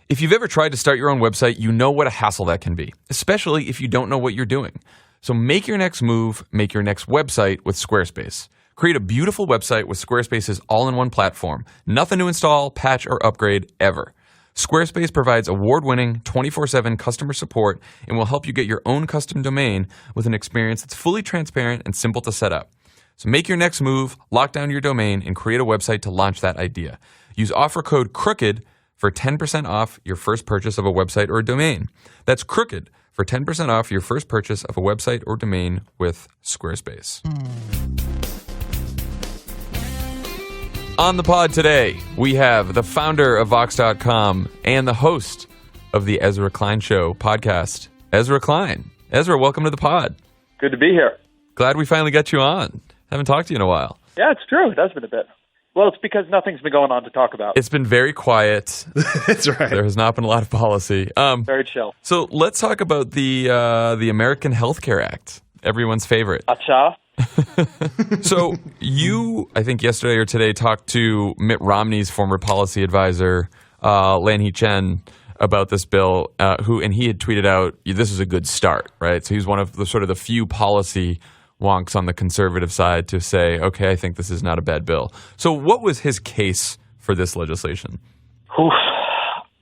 If you've ever tried to start your own website, you know what a hassle that can be, especially if you don't know what you're doing. So make your next move, make your next website with Squarespace. Create a beautiful website with Squarespace's all-in-one platform. Nothing to install, patch, or upgrade ever. Squarespace provides award-winning 24/7 customer support and will help you get your own custom domain with an experience that's fully transparent and simple to set up. So make your next move, lock down your domain, and create a website to launch that idea. Use offer code CROOKED for 10% off your first purchase of a website or a domain. That's CROOKED for 10% off your first purchase of a website or domain with Squarespace. On the pod today, we have the founder of Vox.com and the host of the Ezra Klein Show podcast, Ezra Klein. Ezra, welcome to the pod. Good to be here. Glad we finally got you on. Haven't talked to you in a while. Yeah, it's true. It has been a bit. Well, it's because nothing's been going on to talk about. It's been very quiet. That's right. There has not been a lot of policy. Very chill. So let's talk about the American Health Care Act, everyone's favorite. Acha. So you, I think yesterday or today, talked to Mitt Romney's former policy advisor, Lan He-chen, about this bill, and he had tweeted out, this is a good start, right? So he's one of the sort of the few policy wonks on the conservative side to say, okay, I think this is not a bad bill. So what was his case for this legislation?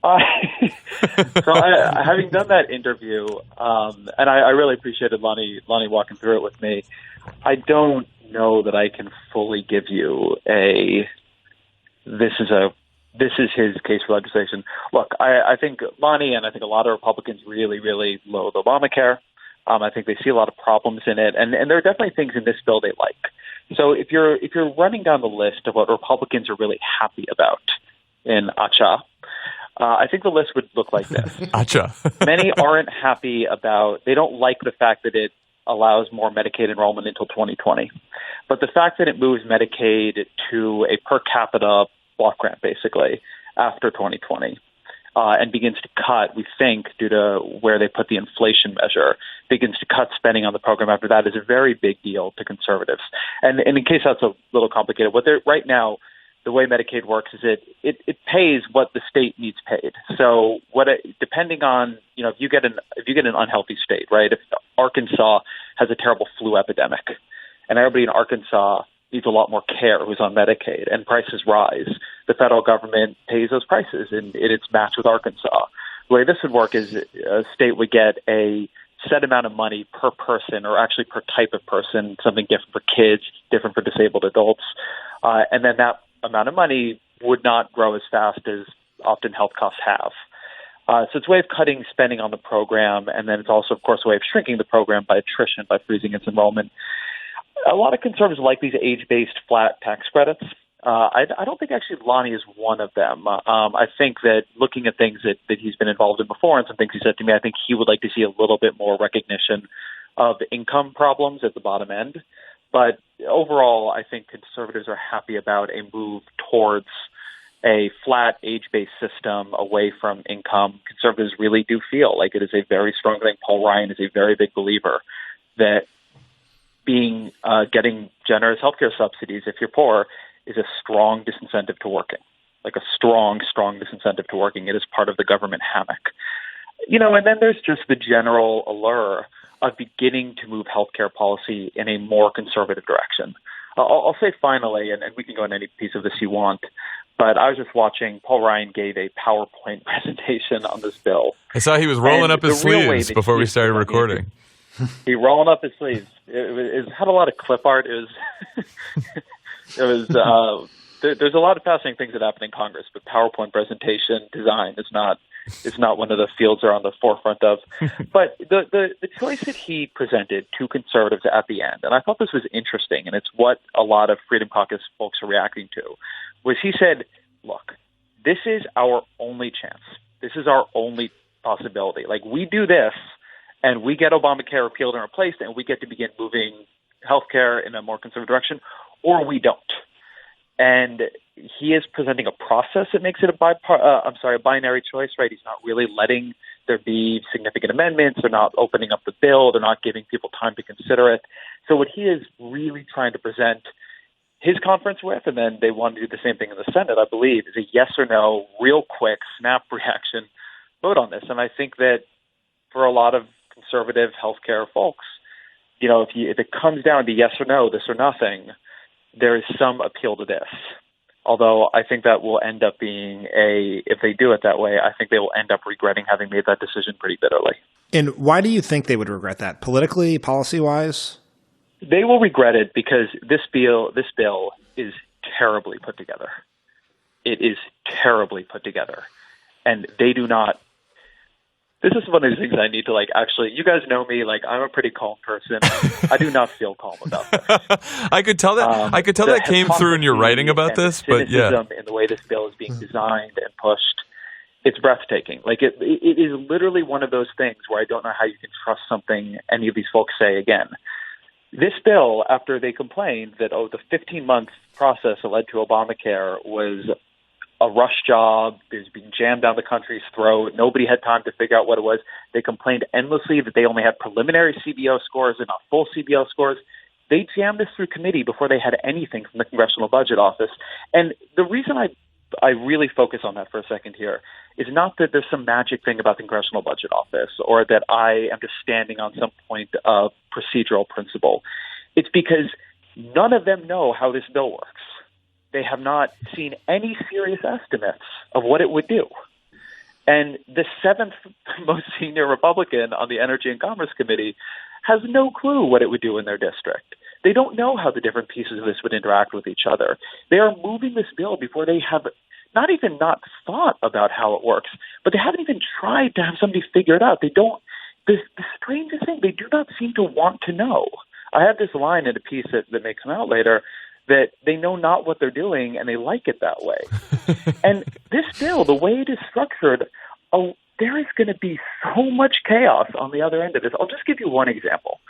Having done that interview, and I really appreciated Lonnie walking through it with me, I don't know that I can fully give you this is his case for legislation. Look, I think Lonnie and I think a lot of Republicans really, really loathe Obamacare. I think they see a lot of problems in it, and there are definitely things in this bill they like. So if you're running down the list of what Republicans are really happy about in Acha, I think the list would look like this. Acha. Many aren't happy about, they don't like the fact that it allows more Medicaid enrollment until 2020. But the fact that it moves Medicaid to a per capita block grant, basically, after 2020, and begins to cut, we think, due to where they put the inflation measure, begins to cut spending on the program after that is a very big deal to conservatives. And in case that's a little complicated, right now, the way Medicaid works is it pays what the state needs paid. So depending on, if you get an unhealthy state, right? If Arkansas has a terrible flu epidemic and everybody in Arkansas needs a lot more care who's on Medicaid and prices rise, the federal government pays those prices and it's matched with Arkansas. The way this would work is a state would get a set amount of money per person, or actually per type of person, something different for kids, different for disabled adults. And then that amount of money would not grow as fast as often health costs have. So it's a way of cutting spending on the program, and then it's also, of course, a way of shrinking the program by attrition, by freezing its enrollment. A lot of conservatives like these age-based flat tax credits. I don't think actually Lonnie is one of them. I think that looking at things that he's been involved in before and some things he said to me, I think he would like to see a little bit more recognition of income problems at the bottom end. But overall, I think conservatives are happy about a move towards a flat age-based system away from income. Conservatives really do feel like it is a very strong thing. Paul Ryan is a very big believer that getting generous healthcare subsidies if you're poor is a strong disincentive to working, like a strong, strong disincentive to working. It is part of the government hammock. And then there's just the general allure of beginning to move healthcare policy in a more conservative direction. I'll say finally, and we can go into any piece of this you want, but I was just watching, Paul Ryan gave a PowerPoint presentation on this bill. I saw he was rolling up his sleeves before we started recording. He rolling up his sleeves. It had a lot of clip art. There's a lot of fascinating things that happen in Congress, but PowerPoint presentation design is not one of the fields they're on the forefront of. But the choice that he presented to conservatives at the end, and I thought this was interesting, and it's what a lot of Freedom Caucus folks are reacting to, was he said, look, this is our only chance. This is our only possibility. Like, we do this, and we get Obamacare repealed and replaced, and we get to begin moving healthcare in a more conservative direction, or we don't. And he is presenting a process that makes it a binary choice, right? He's not really letting there be significant amendments. They're not opening up the bill. They're not giving people time to consider it. So what he is really trying to present his conference with, and then they want to do the same thing in the Senate, I believe, is a yes or no, real quick, snap reaction vote on this. And I think that for a lot of conservative healthcare folks, if it comes down to yes or no, this or nothing, there is some appeal to this. Although I think that will end up being if they do it that way, I think they will end up regretting having made that decision pretty bitterly. And why do you think they would regret that? Politically, policy-wise? They will regret it because this bill is terribly put together. It is terribly put together. And they do not. This is one of those things I need to actually, you guys know me, I'm a pretty calm person. I do not feel calm about this. I could tell that. I could tell that came through in your writing about this, but yeah. In the way this bill is being designed and pushed, it's breathtaking. It is literally one of those things where I don't know how you can trust something any of these folks say again. This bill, after they complained that, the 15-month process that led to Obamacare was a rush job, it was being jammed down the country's throat, nobody had time to figure out what it was. They complained endlessly that they only had preliminary CBO scores and not full CBO scores. They jammed this through committee before they had anything from the Congressional Budget Office. And the reason I really focus on that for a second here is not that there's some magic thing about the Congressional Budget Office or that I am just standing on some point of procedural principle. It's because none of them know how this bill works. They have not seen any serious estimates of what it would do. And the seventh most senior Republican on the Energy and Commerce Committee has no clue what it would do in their district. They don't know how the different pieces of this would interact with each other. They are moving this bill before they have not even not thought about how it works, but they haven't even tried to have somebody figure it out. They don't. The strangest thing, they do not seem to want to know. I have this line in a piece that may come out later that they know not what they're doing and they like it that way. And this bill, the way it is structured, there is going to be so much chaos on the other end of this. I'll just give you one example.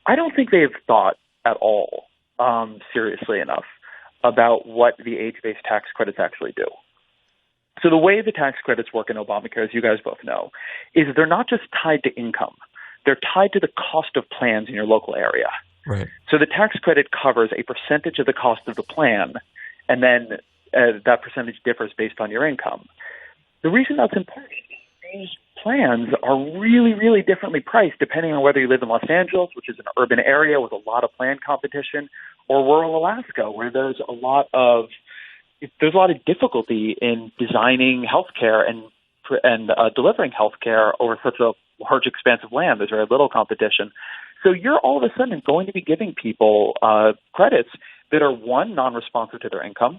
I don't think they have thought at all seriously enough about what the age-based tax credits actually do. So the way the tax credits work in Obamacare, as you guys both know, is they're not just tied to income. They're tied to the cost of plans in your local area. Right. So the tax credit covers a percentage of the cost of the plan, and then that percentage differs based on your income. The reason that's important is these plans are really, really differently priced depending on whether you live in Los Angeles, which is an urban area with a lot of plan competition, or rural Alaska, where there's a lot of difficulty in designing healthcare and delivering healthcare over such a large expanse of land. There's very little competition. So you're all of a sudden going to be giving people credits that are, one, non-responsive to their income.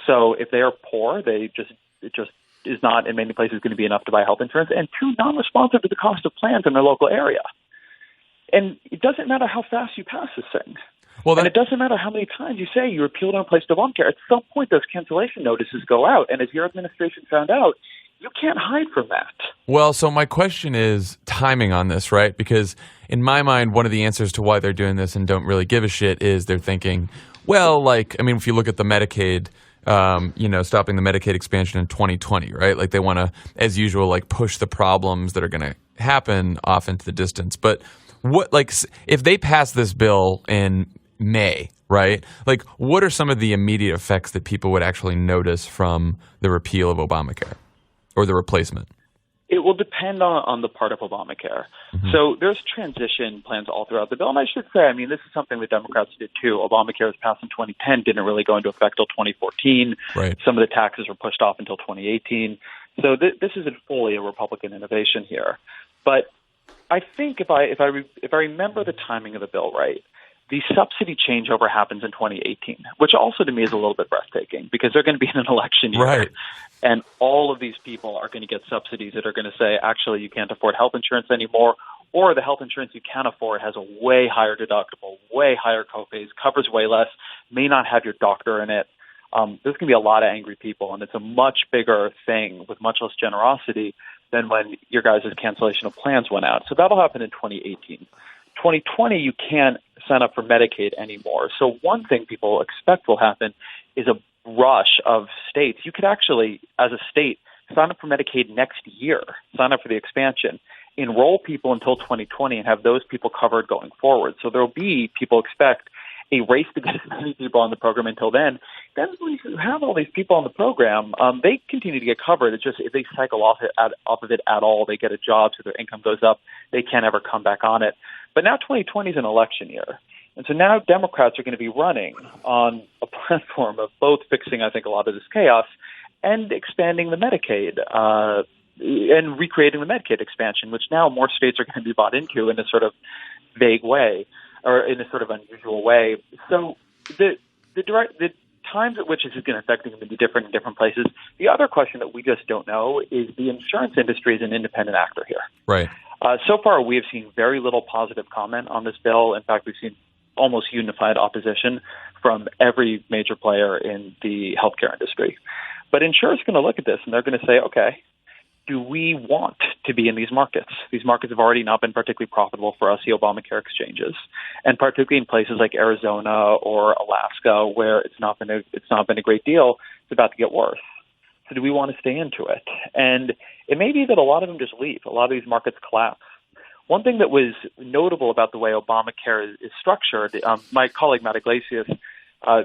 So if they are poor, it just is not in many places going to be enough to buy health insurance, and two, non-responsive to the cost of plans in their local area. And it doesn't matter how fast you pass this thing. And it doesn't matter how many times you say you repealed and replaced Obamacare. At some point, those cancellation notices go out. And as your administration found out, you can't hide from that. Well, so my question is timing on this, right? Because in my mind, one of the answers to why they're doing this and don't really give a shit is they're thinking, well, if you look at the Medicaid, stopping the Medicaid expansion in 2020, right? Like they want to, as usual, push the problems that are going to happen off into the distance. But if they pass this bill in May, right? What are some of the immediate effects that people would actually notice from the repeal of Obamacare or the replacement? It will depend on the part of Obamacare. Mm-hmm. So there's transition plans all throughout the bill. And I should say, this is something the Democrats did too. Obamacare was passed in 2010, didn't really go into effect until 2014. Right. Some of the taxes were pushed off until 2018. So this isn't fully a Republican innovation here. But I think if I remember the timing of the bill right, the subsidy changeover happens in 2018, which also to me is a little bit breathtaking because they're going to be in an election year. Right. And all of these people are going to get subsidies that are going to say, actually, you can't afford health insurance anymore, or the health insurance you can afford has a way higher deductible, way higher copays, covers way less, may not have your doctor in it. There's going to be a lot of angry people, and it's a much bigger thing with much less generosity than when your guys' cancellation of plans went out. So that'll happen in 2018. 2020, you can't sign up for Medicaid anymore. So one thing people expect will happen is a rush of states. You could actually, as a state, sign up for Medicaid next year, sign up for the expansion, enroll people until 2020 and have those people covered going forward. So there'll be, people expect, a race to get as many people on the program until then. Then when you have all these people on the program, they continue to get covered. It's just if they cycle off of it at all, they get a job so their income goes up, they can't ever come back on it. But now 2020 is an election year. And so now Democrats are going to be running on a platform of both fixing, I think, a lot of this chaos and expanding the Medicaid and recreating the Medicaid expansion, which now more states are going to be bought into in a sort of vague way or in a sort of unusual way. So the times at which this is going to affect them will be different in different places. The other question that we just don't know is the insurance industry is an independent actor here. Right. So far, we have seen very little positive comment on this bill. In fact, we've seen almost unified opposition from every major player in the healthcare industry. But insurers are going to look at this and they're going to say, okay, do we want to be in these markets? These markets have already not been particularly profitable for us, the Obamacare exchanges, and particularly in places like Arizona or Alaska, where it's not been a great deal. It's about to get worse. So do we want to stay into it? And it may be that a lot of them just leave. A lot of these markets collapse. One thing that was notable about the way Obamacare is structured, my colleague Matt Iglesias,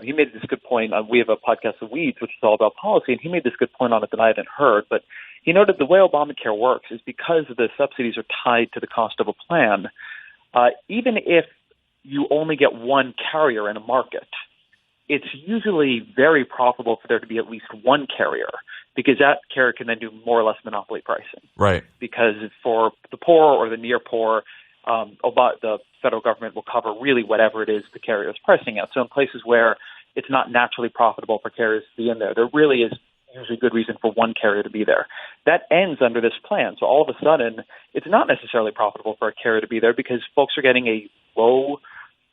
he made this good point. We have a podcast, The Weeds, which is all about policy, and he made this good point on it that I hadn't heard. But he noted the way Obamacare works is because the subsidies are tied to the cost of a plan, even if you only get one carrier in a market, it's usually very profitable for there to be at least one carrier, because that carrier can then do more or less monopoly pricing. Right. Because for the poor or the near poor, the federal government will cover really whatever it is the carrier is pricing at. So in places where it's not naturally profitable for carriers to be in there, there really is usually good reason for one carrier to be there. That ends under this plan. So all of a sudden, it's not necessarily profitable for a carrier to be there because folks are getting a low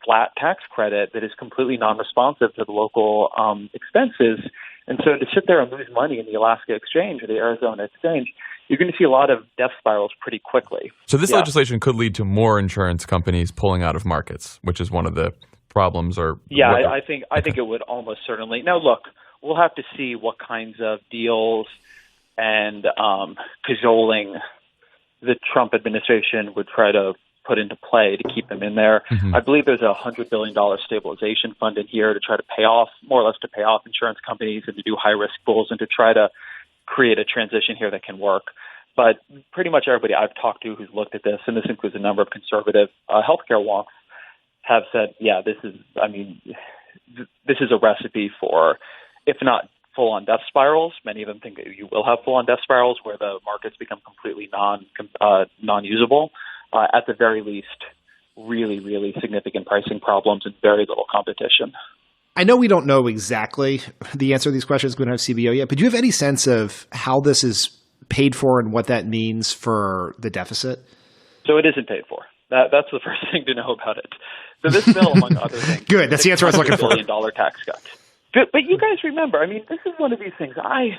flat tax credit that is completely non-responsive to the local expenses. And so to sit there and lose money in the Alaska exchange or the Arizona exchange, you're going to see a lot of death spirals pretty quickly. So this legislation could lead to more insurance companies pulling out of markets, which is one of the problems. I think it would almost certainly. Now, look, we'll have to see what kinds of deals and cajoling the Trump administration would try to put into play to keep them in there. Mm-hmm. I believe there's $100 billion stabilization fund in here to try to pay off insurance companies and to do high-risk pools and to try to create a transition here that can work. But pretty much everybody I've talked to who's looked at this, and this includes a number of conservative healthcare wonks, have said, this is a recipe for, if not full-on death spirals, many of them think that you will have full-on death spirals where the markets become completely non-usable. At the very least, really, really significant pricing problems and very little competition. I know we don't know exactly the answer to these questions. We don't have CBO yet, but do you have any sense of how this is paid for and what that means for the deficit? So it isn't paid for. That's the first thing to know about it. So this bill, among other things, good. That's the answer I was looking for. $1 billion tax cut. But you guys remember, this is one of these things. I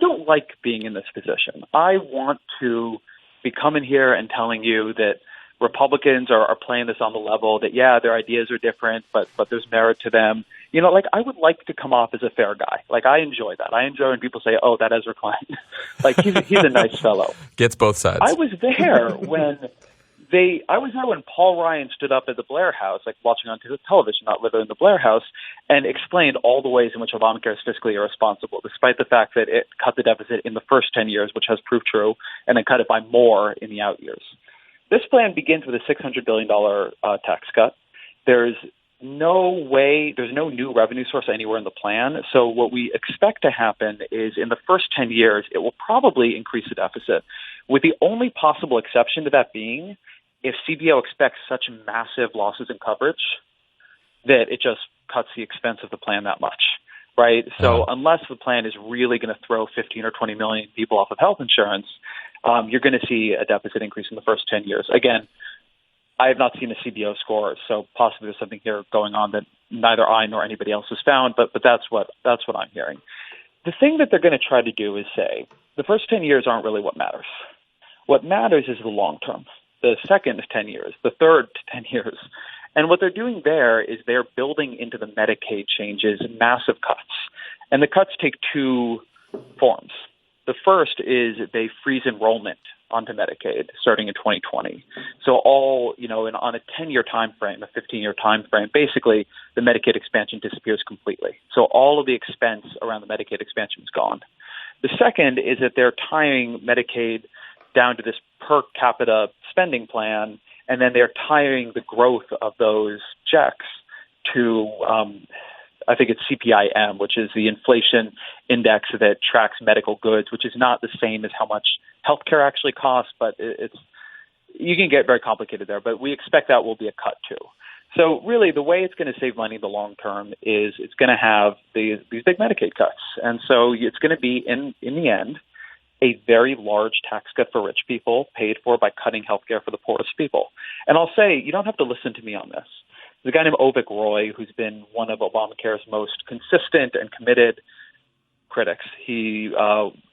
don't like being in this position. I want to be coming here and telling you that Republicans are playing this on the level that, their ideas are different, but there's merit to them. I would like to come off as a fair guy. I enjoy that. I enjoy when people say, oh, that Ezra Klein. He's a nice fellow. Gets both sides. I was there when Paul Ryan stood up at the Blair House, watching on television, not living in the Blair House, and explained all the ways in which Obamacare is fiscally irresponsible, despite the fact that it cut the deficit in the first 10 years, which has proved true, and then cut it by more in the out years. This plan begins with a $600 billion tax cut. There's no new revenue source anywhere in the plan. So what we expect to happen is in the first 10 years, it will probably increase the deficit, with the only possible exception to that being if CBO expects such massive losses in coverage that it just cuts the expense of the plan that much, right? So unless the plan is really going to throw 15 or 20 million people off of health insurance, you're going to see a deficit increase in the first 10 years. Again, I have not seen a CBO score, so possibly there's something here going on that neither I nor anybody else has found, but that's what I'm hearing. The thing that they're going to try to do is say the first 10 years aren't really what matters. What matters is the long term, the second 10 years, the third 10 years. And what they're doing there is they're building into the Medicaid changes massive cuts. And the cuts take two forms. The first is they freeze enrollment onto Medicaid starting in 2020. So on a 10-year time frame, a 15-year time frame, basically the Medicaid expansion disappears completely. So all of the expense around the Medicaid expansion is gone. The second is that they're tying Medicaid down to this per capita spending plan, and then they're tying the growth of those checks to I think it's CPIM, which is the inflation index that tracks medical goods, which is not the same as how much healthcare actually costs, but you can get very complicated there. But we expect that will be a cut too. So really, the way it's going to save money in the long term is it's going to have these big Medicaid cuts, and so it's going to be in the end a very large tax cut for rich people, paid for by cutting healthcare for the poorest people. And I'll say, you don't have to listen to me on this. There's a guy named Avik Roy, who's been one of Obamacare's most consistent and committed critics. He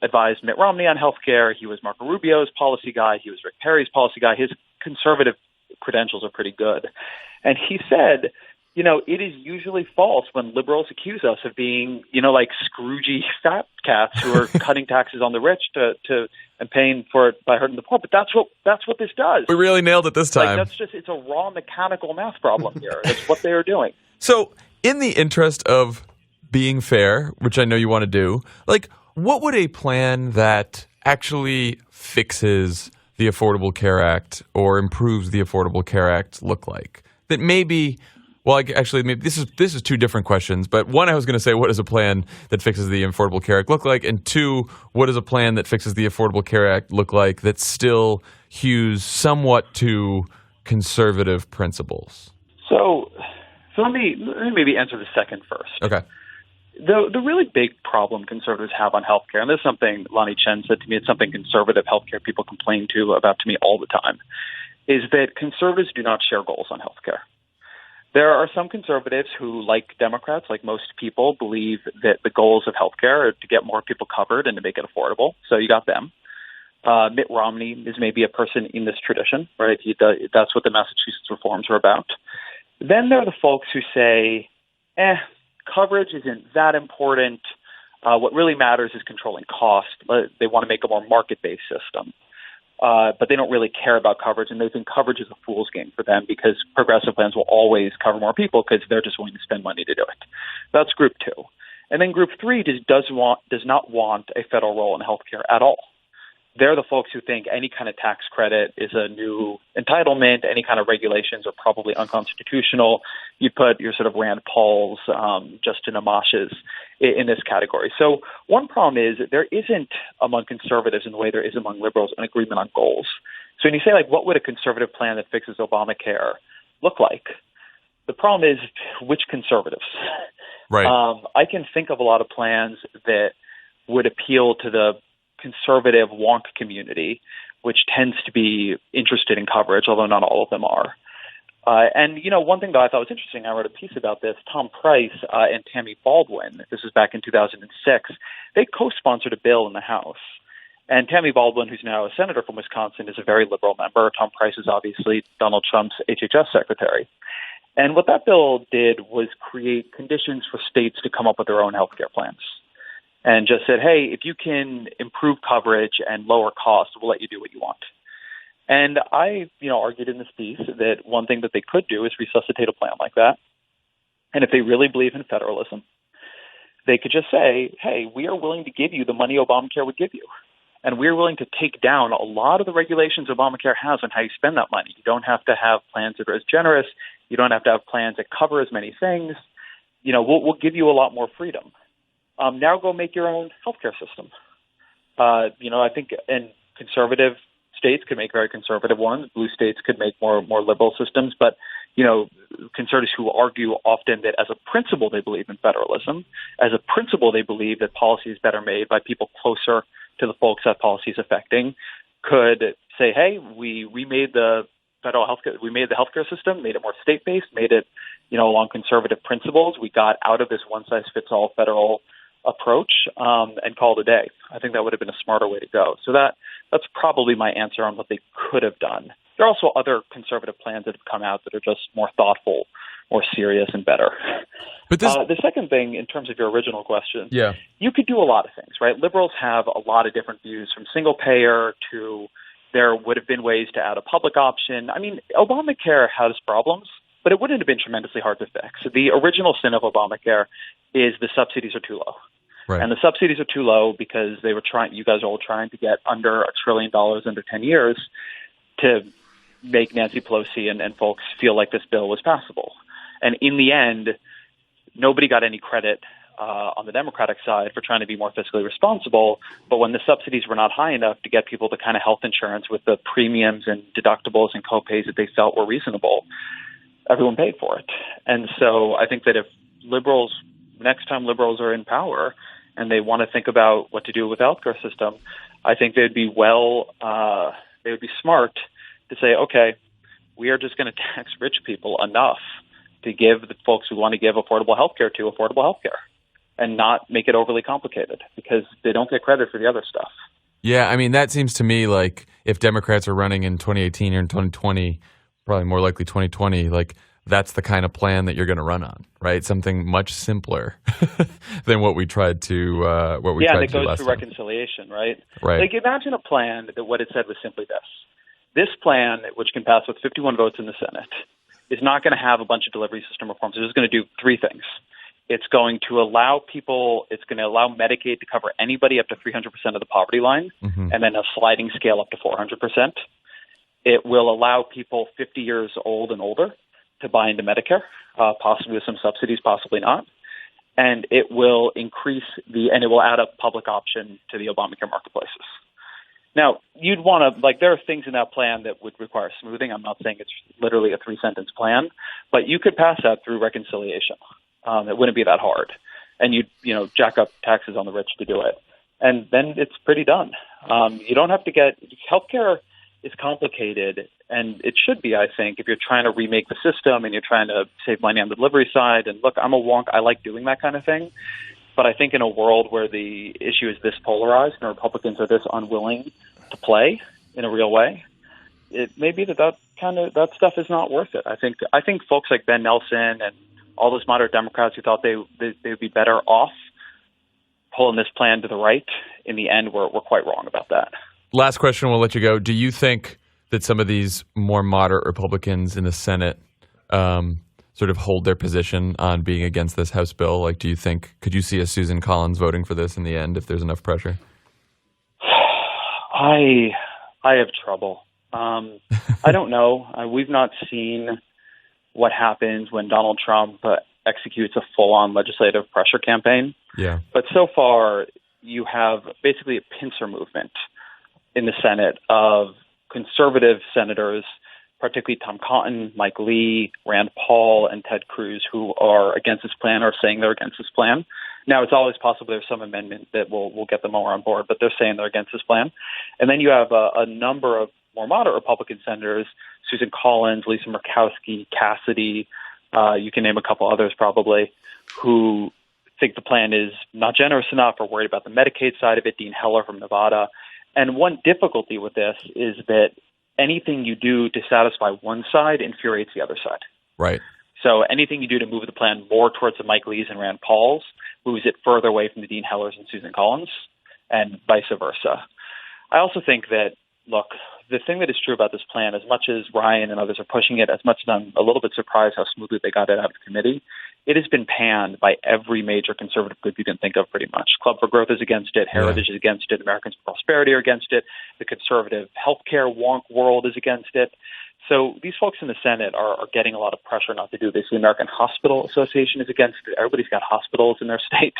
advised Mitt Romney on healthcare. He was Marco Rubio's policy guy. He was Rick Perry's policy guy. His conservative credentials are pretty good. And he said, it is usually false when liberals accuse us of being, like Scroogey fat cats who are cutting taxes on the rich and paying for it by hurting the poor. But that's what this does. We really nailed it this time. It's a raw mechanical math problem here. That's what they are doing. So in the interest of being fair, which I know you want to do, what would a plan that actually fixes the Affordable Care Act or improves the Affordable Care Act look like? That maybe, maybe this is two different questions, but one, I was going to say, what does a plan that fixes the Affordable Care Act look like? And two, what does a plan that fixes the Affordable Care Act look like that still hews somewhat to conservative principles? So let me maybe answer the second first. Okay. The really big problem conservatives have on healthcare, and this is something Lonnie Chen said to me, it's something conservative healthcare people complain about to me all the time, is that conservatives do not share goals on healthcare. There are some conservatives who, like Democrats, like most people, believe that the goals of healthcare are to get more people covered and to make it affordable. So you got them. Mitt Romney is maybe a person in this tradition, right? That's what the Massachusetts reforms are about. Then there are the folks who say, coverage isn't that important. What really matters is controlling cost. They want to make a more market-based system. But they don't really care about coverage, and they think coverage is a fool's game for them because progressive plans will always cover more people because they're just willing to spend money to do it. That's group two. And then group three does not want a federal role in healthcare at all. They're the folks who think any kind of tax credit is a new entitlement, any kind of regulations are probably unconstitutional. You put your sort of Rand Pauls, Justin Amash's in this category. So one problem is that there isn't among conservatives in the way there is among liberals an agreement on goals. So when you say, what would a conservative plan that fixes Obamacare look like? The problem is which conservatives? Right. I can think of a lot of plans that would appeal to the conservative wonk community, which tends to be interested in coverage, although not all of them are. And one thing that I thought was interesting, I wrote a piece about this, Tom Price and Tammy Baldwin, this was back in 2006, they co-sponsored a bill in the House. And Tammy Baldwin, who's now a senator from Wisconsin, is a very liberal member. Tom Price is obviously Donald Trump's HHS secretary. And what that bill did was create conditions for states to come up with their own health care plans. And just said, hey, if you can improve coverage and lower costs, we'll let you do what you want. And I, argued in this piece that one thing that they could do is resuscitate a plan like that. And if they really believe in federalism, they could just say, hey, we are willing to give you the money Obamacare would give you. And we're willing to take down a lot of the regulations Obamacare has on how you spend that money. You don't have to have plans that are as generous. You don't have to have plans that cover as many things. We'll give you a lot more freedom. Now go make your own healthcare system. I think and conservative states could make very conservative ones. Blue states could make more liberal systems. But, conservatives who argue often that as a principle they believe in federalism, as a principle they believe that policy is better made by people closer to the folks that policy is affecting, could say, hey, we made the federal healthcare, we made the healthcare system, made it more state-based, made it, along conservative principles. We got out of this one-size-fits-all federal approach and called a day. I think that would have been a smarter way to go. So that's probably my answer on what they could have done. There are also other conservative plans that have come out that are just more thoughtful, more serious, and better. But the second thing, in terms of your original question, you could do a lot of things, right? Liberals have a lot of different views, from single payer to there would have been ways to add a public option. I mean, Obamacare has problems, but it wouldn't have been tremendously hard to fix. The original sin of Obamacare is the subsidies are too low. Right. And the subsidies are too low because you guys are all trying to get under $1 trillion under 10 years to make Nancy Pelosi and folks feel like this bill was passable. And in the end, nobody got any credit on the Democratic side for trying to be more fiscally responsible. But when the subsidies were not high enough to get people the kind of health insurance with the premiums and deductibles and copays that they felt were reasonable, everyone paid for it. And so I think that if next time liberals are in power and they want to think about what to do with the healthcare system, I think they would be smart to say, okay, we are just going to tax rich people enough to give the folks who want to give affordable healthcare to affordable healthcare. and not make it overly complicated because they don't get credit for the other stuff. Yeah, I mean, that seems to me like if Democrats are running in 2018 or in 2020, probably more likely 2020, like that's the kind of plan that you're going to run on, right? Something much simpler than what we tried to that goes through reconciliation, right? Right. Like imagine a plan that what it said was simply this. This plan, which can pass with 51 votes in the Senate, is not going to have a bunch of delivery system reforms. It's just going to do three things. It's going to allow Medicaid to cover anybody up to 300% of the poverty line, and then a sliding scale up to 400%. It will allow people 50 years old and older to buy into Medicare, possibly with some subsidies, possibly not. And it will it will add a public option to the Obamacare marketplaces. Now, you'd want to, there are things in that plan that would require smoothing. I'm not saying it's literally a 3-sentence plan, but you could pass that through reconciliation. It wouldn't be that hard. And you'd, jack up taxes on the rich to do it. And then it's pretty done. You don't have to healthcare is complicated, and it should be, I think, if you're trying to remake the system and you're trying to save money on the delivery side. And look, I'm a wonk. I like doing that kind of thing. But I think in a world where the issue is this polarized and Republicans are this unwilling to play in a real way, it may be that stuff is not worth it. I think folks like Ben Nelson and all those moderate Democrats who thought they would be better off pulling this plan to the right, in the end, we're quite wrong about that. Last question, we'll let you go. Do you think that some of these more moderate Republicans in the Senate sort of hold their position on being against this House bill? Like, could you see a Susan Collins voting for this in the end if there's enough pressure? I have trouble. I don't know. We've not seen what happens when Donald Trump executes a full-on legislative pressure campaign. Yeah. But so far, you have basically a pincer movement in the Senate of conservative senators, particularly Tom Cotton, Mike Lee, Rand Paul, and Ted Cruz, who are against this plan or saying they're against this plan. Now, it's always possible there's some amendment that will get them more on board, but they're saying they're against this plan. And then you have a number of more moderate Republican senators, Susan Collins, Lisa Murkowski, Cassidy, you can name a couple others probably, who think the plan is not generous enough or worried about the Medicaid side of it, Dean Heller from Nevada. And one difficulty with this is that anything you do to satisfy one side infuriates the other side. Right. So anything you do to move the plan more towards the Mike Lees and Rand Pauls moves it further away from the Dean Hellers and Susan Collins, and vice versa. I also think that, look, the thing that is true about this plan, as much as Ryan and others are pushing it, as much as I'm a little bit surprised how smoothly they got it out of committee, it has been panned by every major conservative group you can think of pretty much. Club for Growth is against it. Heritage is against it. Americans for Prosperity are against it. The conservative healthcare wonk world is against it. So these folks in the Senate are getting a lot of pressure not to do this. The American Hospital Association is against it. Everybody's got hospitals in their state.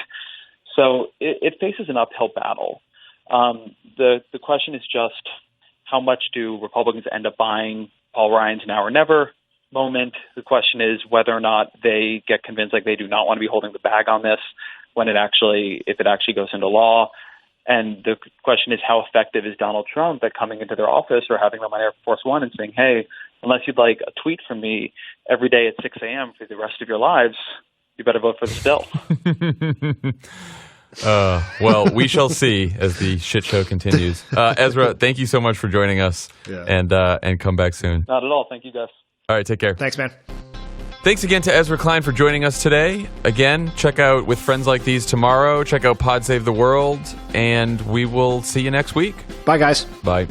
So it faces an uphill battle. The question is just how much do Republicans end up buying Paul Ryan's now or never moment? The question is whether or not they get convinced like they do not want to be holding the bag on this if it actually goes into law. And the question is, how effective is Donald Trump at coming into their office or having them on Air Force One and saying, hey, unless you'd like a tweet from me every day at 6 a.m. for the rest of your lives, you better vote for this bill. Well, we shall see as the shit show continues. Ezra, thank you so much for joining us, and come back soon. Not at all. Thank you, guys. All right, take care. Thanks, man. Thanks again to Ezra Klein for joining us today. Again, check out With Friends Like These tomorrow. Check out Pod Save the World, and we will see you next week. Bye, guys. Bye.